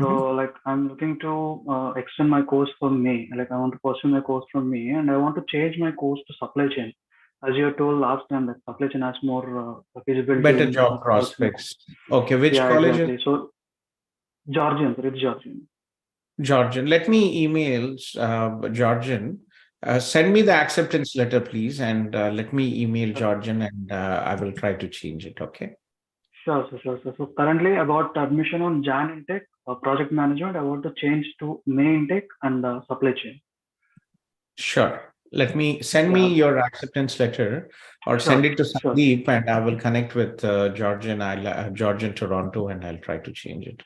S7: So I'm looking to extend my course for May. I want to pursue my course from May, and I want to change my course to supply chain. As you told last time, that supply chain has more feasibility.
S1: Better job prospects. Okay, which college?
S7: Exactly. So Georgian, it's Georgian.
S1: Georgian. Let me email Georgian. Send me the acceptance letter, please, and let me email Georgian, and I will try to change it. Okay.
S7: Sure. So currently I got admission on Jan intake, project management. I want to change to May intake and supply chain.
S1: Sure. Let me send me your acceptance letter, or send it to Sandeep, and I will connect with Georgian. Georgian Toronto, and I'll try to change it.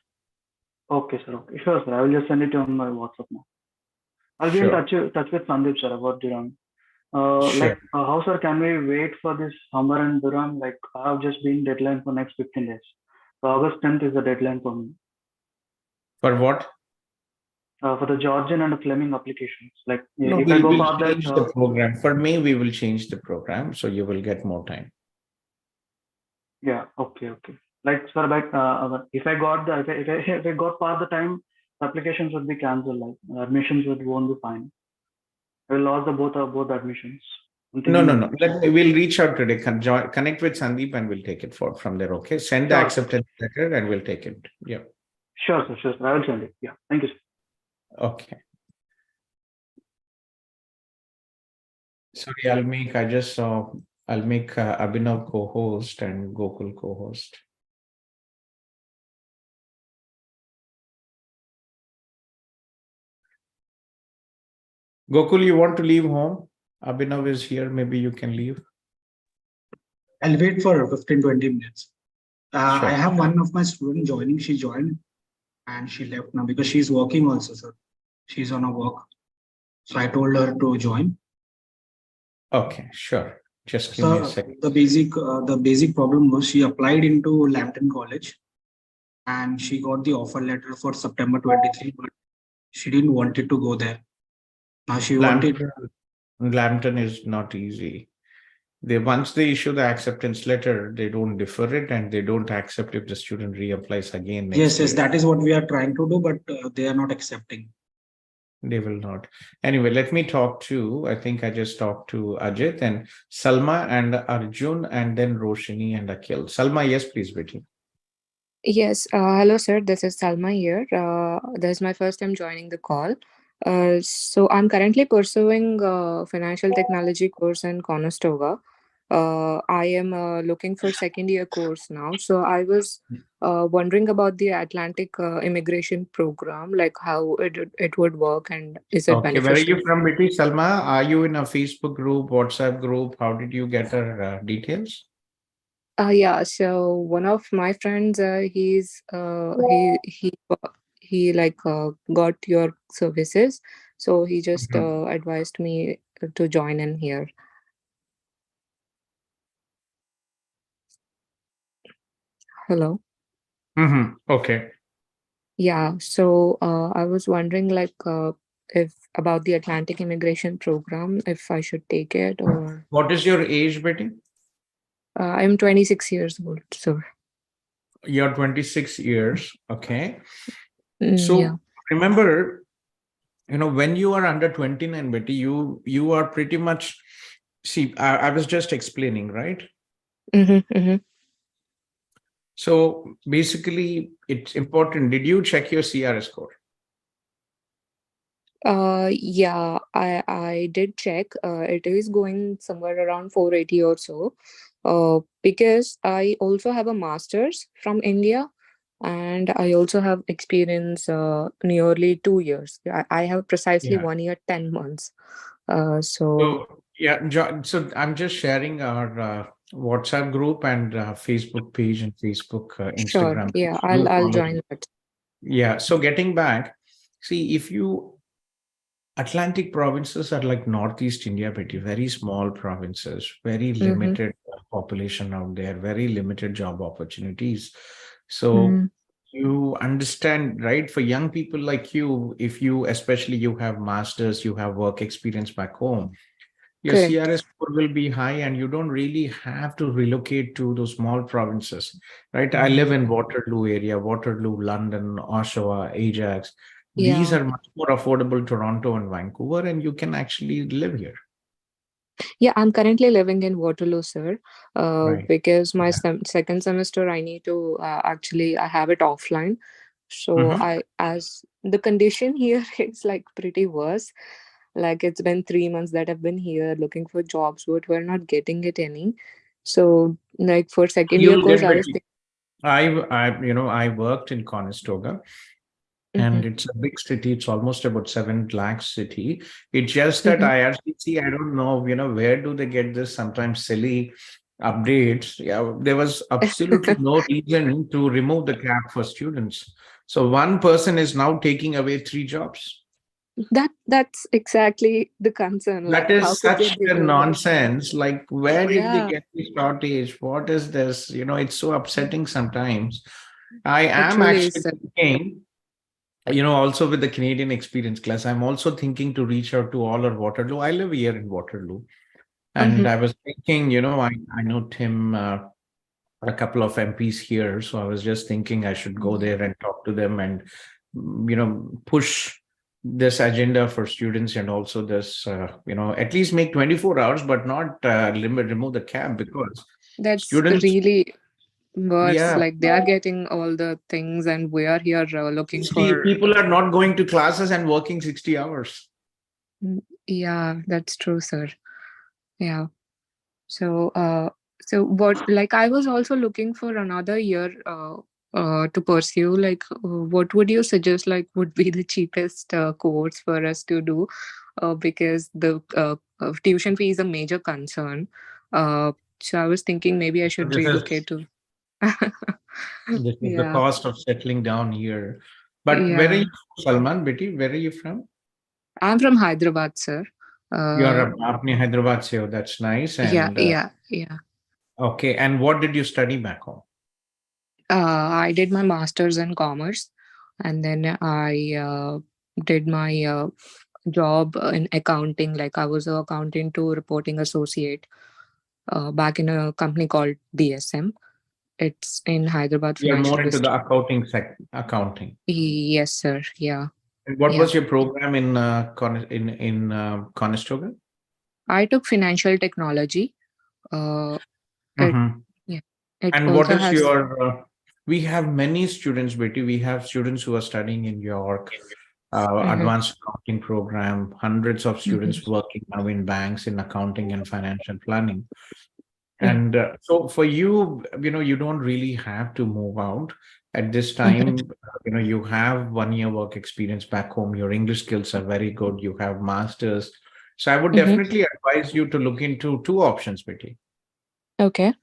S7: Okay, sir. Okay, sure, sir. I will just send it on my WhatsApp now. I'll be in touch with Sandeep, sir, about Durham.
S1: Sure.
S7: How, sir, can we wait for this summer and Durham? Like, I have just been deadline for next 15 days. So August 10th is the deadline for me.
S1: For what?
S7: For the Georgian and the Fleming applications. Like,
S1: No,
S7: if I go
S1: we'll
S7: for
S1: change
S7: that,
S1: the program. For me, we will change the program, so you will get more time.
S7: yeah, okay. Like, sir, if I got if I got past the time, the applications would be cancelled. Like, admissions won't be fine. I will lose the both admissions. I'm
S1: No.
S7: thinking of
S1: We'll reach out today. Connect with Sandeep and we'll take it from there. Okay. Send the
S7: Sure.
S1: acceptance letter and we'll take it. Yeah.
S7: Sure, sir. I will send it. Yeah. Thank you, sir.
S1: Okay. Sorry, I'll make Abhinav co-host and Gokul co-host. Gokul, you want to leave home? Abhinav is here. Maybe you can leave.
S8: I'll wait for 15-20 minutes.
S1: Sure.
S8: I have one of my students joining. She joined and she left now because she's working also, sir. She's on a work. So I told her to join.
S1: Okay, sure. Just give me a second.
S8: The basic problem was she applied into Lambton College and she got the offer letter for September 23, but she didn't want it to go there. Now she wanted.
S1: Lambton is not easy. Once they issue the acceptance letter, they don't defer it and they don't accept if the student reapplies again next year.
S8: Yes, that is what we are trying to do, but they are not accepting.
S1: They will not. Anyway, let me I think I just talked to Ajit and Salma and Arjun and then Roshini and Akhil. Salma, yes, please, Betty.
S9: Yes, hello, sir. This is Salma here. This is my first time joining the call. So I'm currently pursuing a financial technology course in Conestoga. I am looking for second year course now. So I was wondering about the Atlantic immigration program, like how it would work and is it beneficial?
S1: Where are you from, Betty? Salma, are you in a Facebook group, WhatsApp group? How did you get her details?
S9: Yeah, so one of my friends, he got your services, so he just advised me to join in here. Hello.
S1: Okay.
S9: Yeah, so I was wondering if about the Atlantic immigration program, if I should take it or.
S1: What is your age, Betty?
S9: I'm 26 years old, sir.
S1: You're 26 years. Okay.
S9: So yeah.
S1: Remember, when you are under 29, Betty, you are pretty much, see, I was just explaining, right? So basically, it's important. Did you check your CRS score?
S9: Yeah, I did check. It is going somewhere around 480 or so. Because I also have a master's from India and I also have experience nearly 2 years. I have precisely 1 year, 10 months. So
S1: I'm just sharing our WhatsApp group and Facebook page and Facebook Instagram.
S9: Sure. Yeah, I'll join that.
S1: Yeah. So getting back, see, if you Atlantic provinces are like Northeast India, but very small provinces, very limited population out there, very limited job opportunities. So you understand, right? For young people like you, especially you have masters, you have work experience back home, your CRS score will be high and you don't really have to relocate to those small provinces, right? I live in Waterloo area, Waterloo, London, Oshawa, Ajax. These are much more affordable, Toronto and Vancouver, and you can actually live here.
S9: Yeah, I'm currently living in Waterloo, sir, because my second semester, I need to I have it offline. So as the condition here, it's like pretty worse. Like it's been 3 months that I've been here looking for jobs, but we're not getting it any. So like for second year course, I was thinking.
S1: I worked in Conestoga. And it's a big city. It's almost about 7 lakh city. It's just that IRCC, I don't know, where do they get this sometimes silly updates? Yeah, there was absolutely no reason to remove the cap for students. So one person is now taking away 3 jobs.
S9: That's exactly the concern. Like,
S1: That
S9: how
S1: is
S9: could they
S1: such a
S9: behave like that?
S1: nonsense. Like, where did they
S9: Yeah,
S1: get this shortage? What is this? It's so upsetting sometimes. I
S9: it
S1: am
S9: really is,
S1: actually
S9: sir.
S1: thinking, also with the Canadian experience class, I'm also thinking to reach out to all of Waterloo. I live here in Waterloo. And I was thinking, I know Tim, a couple of MPs here. So I was just thinking I should go there and talk to them and, push this agenda for students, and also this, at least make 24 hours, but not remove the cap, because
S9: That's
S1: students,
S9: really worse.
S1: yeah,
S9: Like, they are getting all the things, and we are here looking
S1: 60
S9: for.
S1: people are not going to classes and working 60 hours.
S9: Yeah, that's true, sir. Yeah. So, what, like, I was also looking for another year to pursue. Like, what would you suggest, like, would be the cheapest course for us to do? Because the tuition fee is a major concern. So I was thinking maybe I should
S1: This is
S9: relocate to.
S1: this is the
S9: Yeah,
S1: cost of settling down here. But where are
S9: yeah.
S1: you from, Salman, Betty? Where are you from?
S9: I'm from Hyderabad, sir.
S1: You are
S9: Uh,
S1: Apne Hyderabad, so that's nice.
S9: yeah,
S1: And
S9: yeah.
S1: okay, and what did you study back home?
S9: I did my master's in commerce, and then I did my job in accounting. Like, I was an accountant to reporting associate back in a company called DSM. It's in Hyderabad
S1: You're
S9: Financial
S1: more into the
S9: District.
S1: accounting.
S9: Yes, sir. Yeah,
S1: And what
S9: yeah.
S1: was your program in Conestoga?
S9: I took financial technology. Uh, it
S1: Mhm.
S9: Yeah. It
S1: And what
S9: also
S1: is
S9: has.
S1: your? We have many students, Betty. We have students who are studying in York,
S9: Mhm,
S1: advanced accounting program. Hundreds of
S9: mhm,
S1: students working now in banks in accounting and financial planning.
S9: mhm,
S1: And so for you, you don't really have to move out at this
S9: mhm,
S1: time. You have 1 year work experience back home. Your English skills are very good. You have masters. So I would
S9: mhm.
S1: definitely advise you to look into 2 options, Betty.
S9: Okay.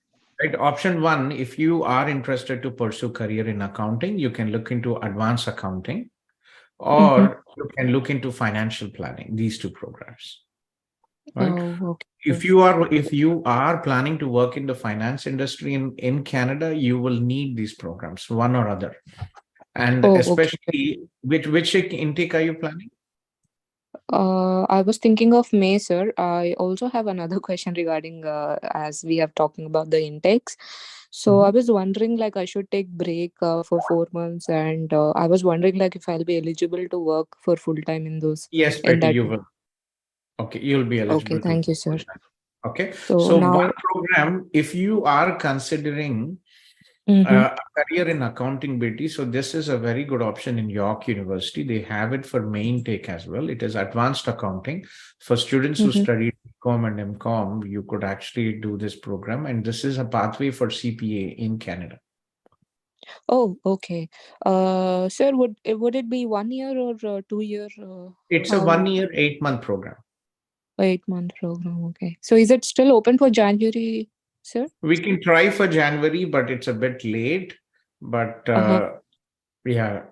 S1: Right. Option 1, if you are interested to pursue career in accounting, you can look into advanced accounting,
S9: Mhm.
S1: or you can look into financial planning, these 2 programs. Right.
S9: Oh, okay.
S1: If you are planning to work in the finance industry in Canada, you will need these programs, one or other. And
S9: Oh, okay.
S1: especially, which intake are you planning?
S9: I was thinking of May, sir. I also have another question regarding as we have talking about the intakes. So I
S1: Mhm.
S9: was wondering, like, I should take break for 4 months, and I was wondering, like, if I'll be eligible to work for full time in those
S1: Yes,
S9: in
S1: Betty,
S9: that.
S1: you will. Okay, you'll be
S9: Okay,
S1: eligible to
S9: thank you,
S1: work
S9: sir.
S1: full time. Okay,
S9: So
S1: so one
S9: now.
S1: program, if you are considering
S9: Mm-hmm,
S1: a career in accounting, Betty, so this is a very good option in York University. They have it for main take as well. It is advanced accounting for students who
S9: mm-hmm.
S1: study BCom and MCom. You could actually do this program, and this is a pathway for CPA in Canada.
S9: Oh, okay. Sir, would it be 1 year or 2 year?
S1: It's a
S9: How
S1: 1 year, 8 month program.
S9: 8 month program? Okay. So is it still open for January, sir?
S1: We can try for January, but it's a bit late. But
S9: Uh-huh.
S1: yeah,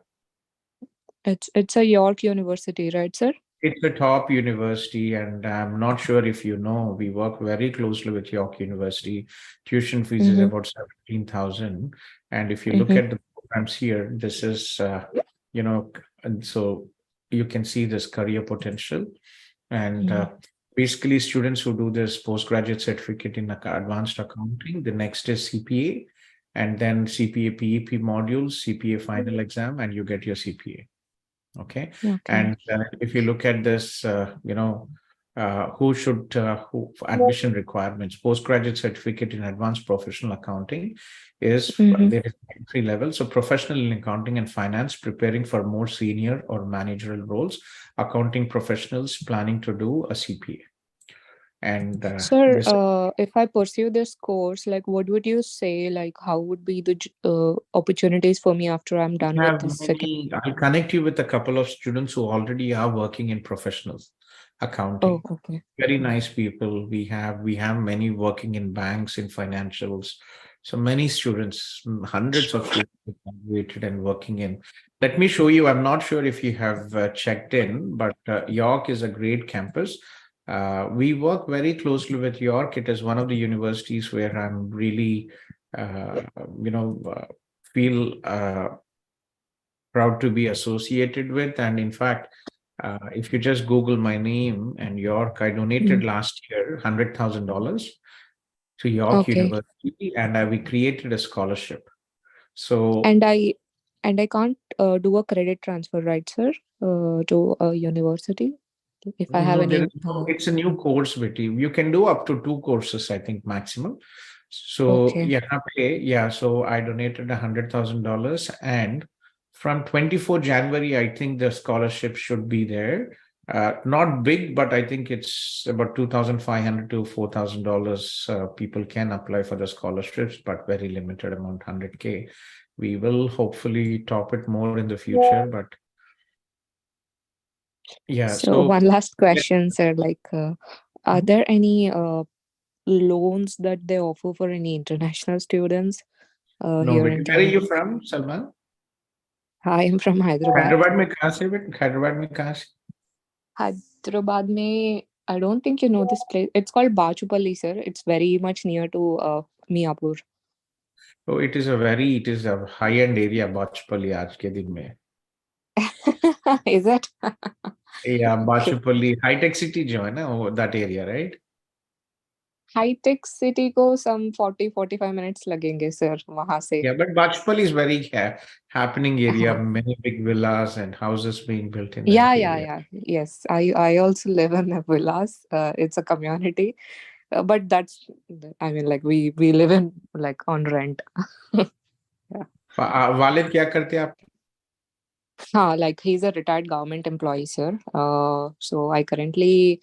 S9: It's a York University, right, sir?
S1: it's a top university, and I'm not sure if you know, we work very closely with York University. Tuition fees is
S9: Mm-hmm.
S1: about 17,000. And if you look
S9: Mm-hmm.
S1: at the programs here, this is, and so you can see this career potential. And
S9: Mm-hmm.
S1: basically, students who do this postgraduate certificate in advanced accounting, the next is CPA, and then CPA PEP modules, CPA final exam, and you get your CPA. Okay.
S9: Okay.
S1: And if you look at this, who admission requirements, postgraduate certificate in advanced professional accounting is
S9: Mm-hmm.
S1: there is entry level. So professional in accounting and finance, preparing for more senior or managerial roles, accounting professionals planning to do a CPA. And
S9: Sir,
S1: this
S9: if I pursue this course, like, what would you say? Like, how would be the opportunities for me after I'm done with
S1: have
S9: this second?
S1: many, I'll connect you with a couple of students who already are working in professionals accounting.
S9: Oh, okay.
S1: Very nice people. We have many working in banks, in financials. So many students, hundreds of students graduated and working in. Let me show you. I'm not sure if you have checked in, but York is a great campus. We work very closely with York. It is one of the universities where I'm really, feel proud to be associated with. And in fact, if you just Google my name and York, I donated last year $100,000 to York
S9: Okay.
S1: University, and we created a scholarship. So
S9: And I can't do a credit transfer, right, sir, to a university if I have
S1: no,
S9: any.
S1: it's a new course, Betty. You can do up to 2 courses, I think, maximum. So
S9: Okay.
S1: so I donated $100,000, and from 24 January, I think the scholarship should be there. Not big, but I think it's about $2,500 to $4,000. People can apply for the scholarships, but very limited amount, 100K. We will hopefully top it more in the future, but yeah.
S9: So one last question, sir. Like, are there any loans that they offer for any international students
S1: No,
S9: here
S1: but
S9: in
S1: where are you
S9: Chennai?
S1: from, Salman?
S9: I am from Hyderabad.
S1: Hyderabad में कहाँ से बेटा? हैदराबाद में कहाँ से?
S9: Hyderabad mein, I don't think you know this place. It's called Bachupalli, sir. It's very much near to Miapur.
S1: Oh, it is a high-end area, Bachupalli आज के दिन में.
S9: Is it?
S1: Yeah,
S9: Okay.
S1: Bachupalli, high-tech city जो है ना, that area, right?
S9: High-tech city को some 40-45 minutes लगेंगे, sir, वहाँ से.
S1: Yeah, but Bachupalli is very happening area,
S9: हाँ.
S1: many big villas and houses being built in
S9: Yeah,
S1: that
S9: yeah,
S1: area.
S9: yeah. Yes, I also live in the villas. It's a community, but that's, I mean, like we live in like on rent. Yeah.
S1: वालिद क्या करते हैं आप?
S9: Like he's a retired government employee, sir. So I currently,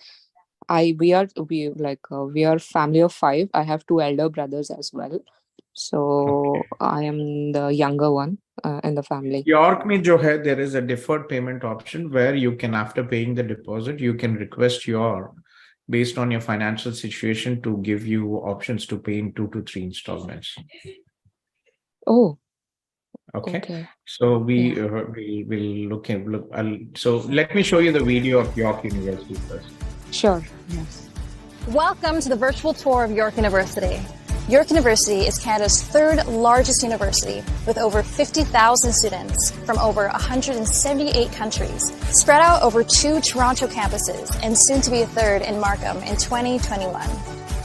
S9: we are family of 5. I have 2 elder brothers as well. So I am the younger one in the family.
S1: York में जो है, there is a deferred payment option where you can, after paying the deposit, you can request based on your financial situation, to give you options to pay in 2 to 3 installments.
S9: Oh,
S1: Okay.
S9: okay.
S1: So we will so let me show you the video of York University first.
S9: Sure. Yes.
S10: Welcome to the virtual tour of York University. York University is Canada's 3rd largest university with over 50,000 students from over 178 countries, spread out over 2 Toronto campuses and soon to be a 3rd in Markham in 2021.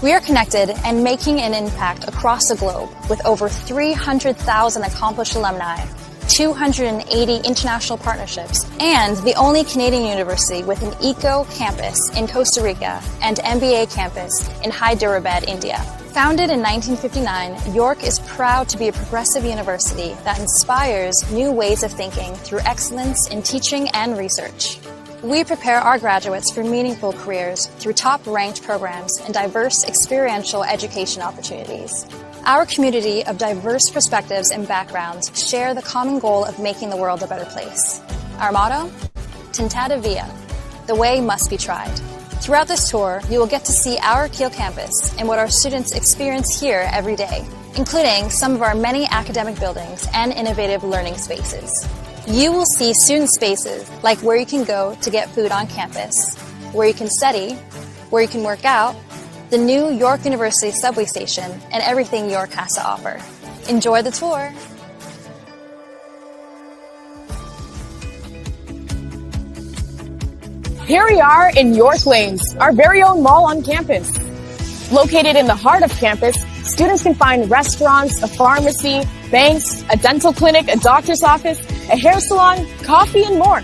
S10: We are connected and making an impact across the globe with over 300,000 accomplished alumni, 280 international partnerships, and the only Canadian university with an eco campus in Costa Rica and MBA campus in Hyderabad, India. Founded in 1959, York is proud to be a progressive university that inspires new ways of thinking through excellence in teaching and research. We prepare our graduates for meaningful careers through top-ranked programs and diverse experiential education opportunities. Our community of diverse perspectives and backgrounds share the common goal of making the world a better place. Our motto? Tentata via. The way must be tried. Throughout this tour, you will get to see our Kiel campus and what our students experience here every day, including some of our many academic buildings and innovative learning spaces. You will see student spaces like where you can go to get food on campus, where you can study, where you can work out, the new York University subway station, and everything York has to offer. Enjoy the tour!
S11: Here we are in York Lanes, our very own mall on campus. Located in the heart of campus, students can find restaurants, a pharmacy, banks, a dental clinic, a doctor's office, a hair salon, coffee, and more.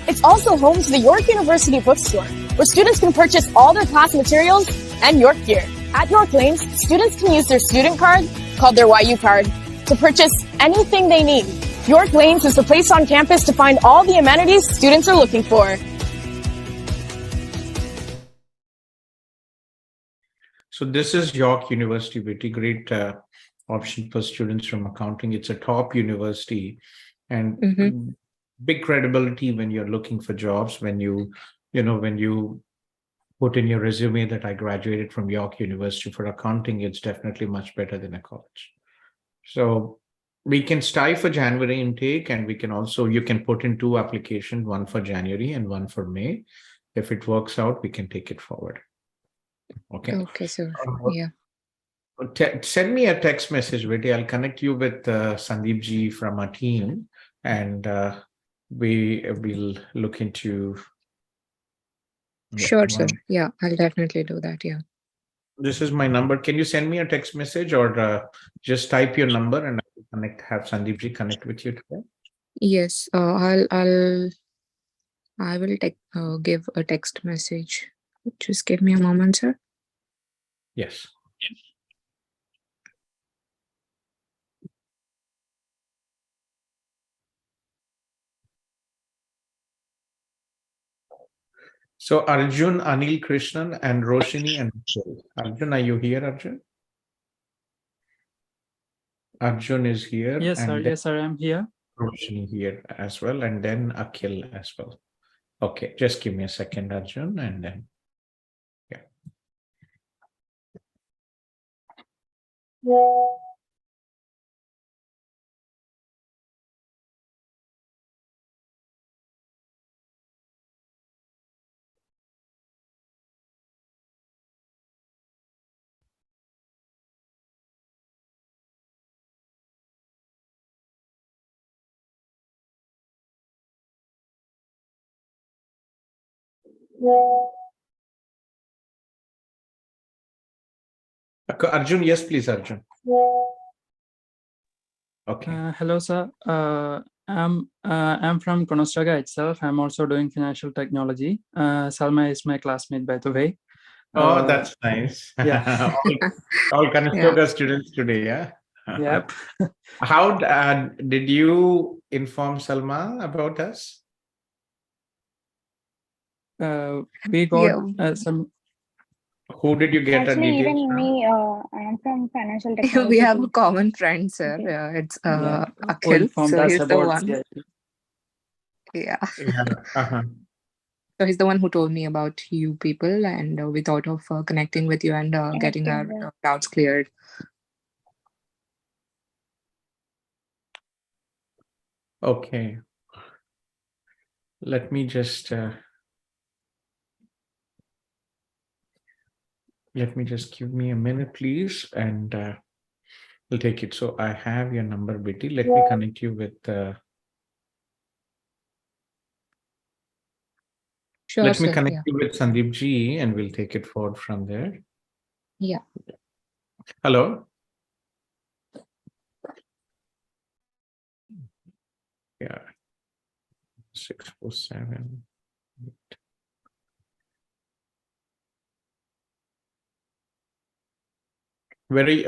S11: It's also home to the York University bookstore, where students can purchase all their class materials and York gear. At York Lanes, students can use their student card, called their YU card, to purchase anything they need. York Lanes is the place on campus to find all the amenities students are looking for.
S1: So this is York University, pretty great option for students from accounting. It's a top university and big credibility when you're looking for jobs, when you put in your resume that I graduated from York University for accounting, it's definitely much better than a college. So we can start for January intake, and we can also, you can put in 2 applications, one for January and one for May. If it works out, we can take it forward. Okay.
S9: Okay, sir. Yeah.
S1: Send me a text message, Viti. I'll connect you with Sandeep ji from our team, and we will look into.
S9: Sure, sir. Yeah, I'll definitely do that. Yeah.
S1: This is my number. Can you send me a text message, or just type your number and I will connect? Have Sandeep ji connect with you today.
S9: Yes. I will give a text message. Just give me a moment, sir.
S1: Yes. So Arjun, Anil Krishnan, and Roshini and Michelle. Arjun, are you here, Arjun? Arjun is here.
S12: Yes, sir. Yes, sir. I'm here.
S1: Roshini here as well, and then Akhil as well. Okay, just give me a second, Arjun, and then yeah. Arjun, yes, please, Arjun. Okay.
S12: Hello, sir. I'm from Conestoga itself. I'm also doing financial technology. Salma is my classmate, by the way.
S1: Oh, that's nice.
S12: Yeah.
S1: all Conestoga students today, yeah?
S12: Yep.
S1: How did you inform Salma about us?
S12: We got some.
S1: Who did you get
S4: Actually,
S1: details
S4: even
S1: from?
S4: me, I am from financial technology.
S9: We have a common friend, sir.
S4: Okay.
S9: It's
S12: Who
S9: Akhil.
S12: informed
S9: So
S12: us
S9: he's the
S12: about
S9: one.
S12: CIP.
S9: Yeah.
S1: Yeah.
S9: So he's the one who told me about you people, and we thought of connecting with you and getting our doubts cleared.
S1: Okay. Let me just give me a minute, please, and we'll take it. So I have your number, Betty. Let me connect you with.
S9: Sure,
S1: Let me
S9: sir.
S1: connect
S9: Yeah.
S1: you with Sandeep ji, and we'll take it forward from there.
S9: Yeah.
S1: Hello. Yeah. 647. Very.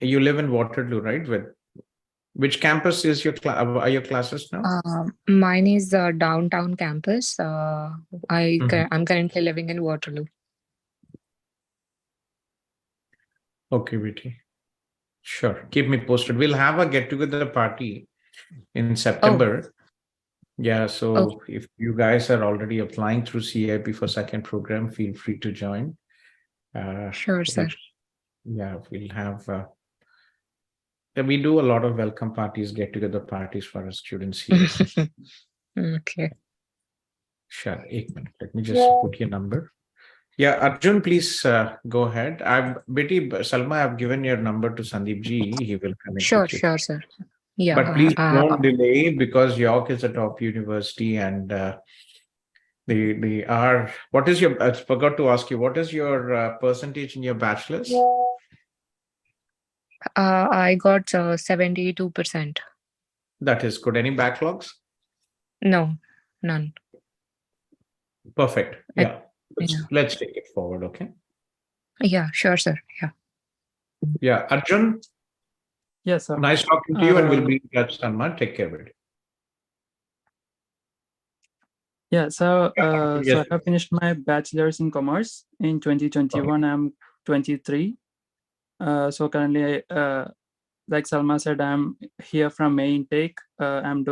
S1: You live in Waterloo, right? With which campus is your are your classes now?
S9: Mine is downtown campus. I'm currently living in Waterloo.
S1: Okay, Betty. Sure. Keep me posted. We'll have a get-together party in September. Yeah. So if you guys are already applying through CIP for second program, feel free to join.
S9: Sure, sir.
S1: Yeah, we'll have. We do a lot of welcome parties, get-together parties for our students here.
S9: Okay.
S1: Sure. 1 minute. Let me just put your number. Yeah, Arjun, please go ahead. Betty, Salma, I've given your number to Sandeep ji. He will connect
S9: Sure,
S1: with you.
S9: sure, sir. Yeah.
S1: But please don't delay, because York is a top university, and they are. What is your? I forgot to ask you. What is your percentage in your bachelor's?
S9: I got 72%.
S1: That is good. Any backlogs?
S9: No, none.
S1: Perfect. Yeah. Let's take it forward. Okay.
S9: Yeah, sure, sir. Yeah.
S1: Yeah, Arjun.
S12: Yes, sir.
S1: Nice talking to you, and we'll be in touch, Salman. Take care of it.
S12: Yeah, so I have finished my bachelor's in commerce in 2021. I'm 23. So currently, like Salma said, I'm here from May intake. I'm doing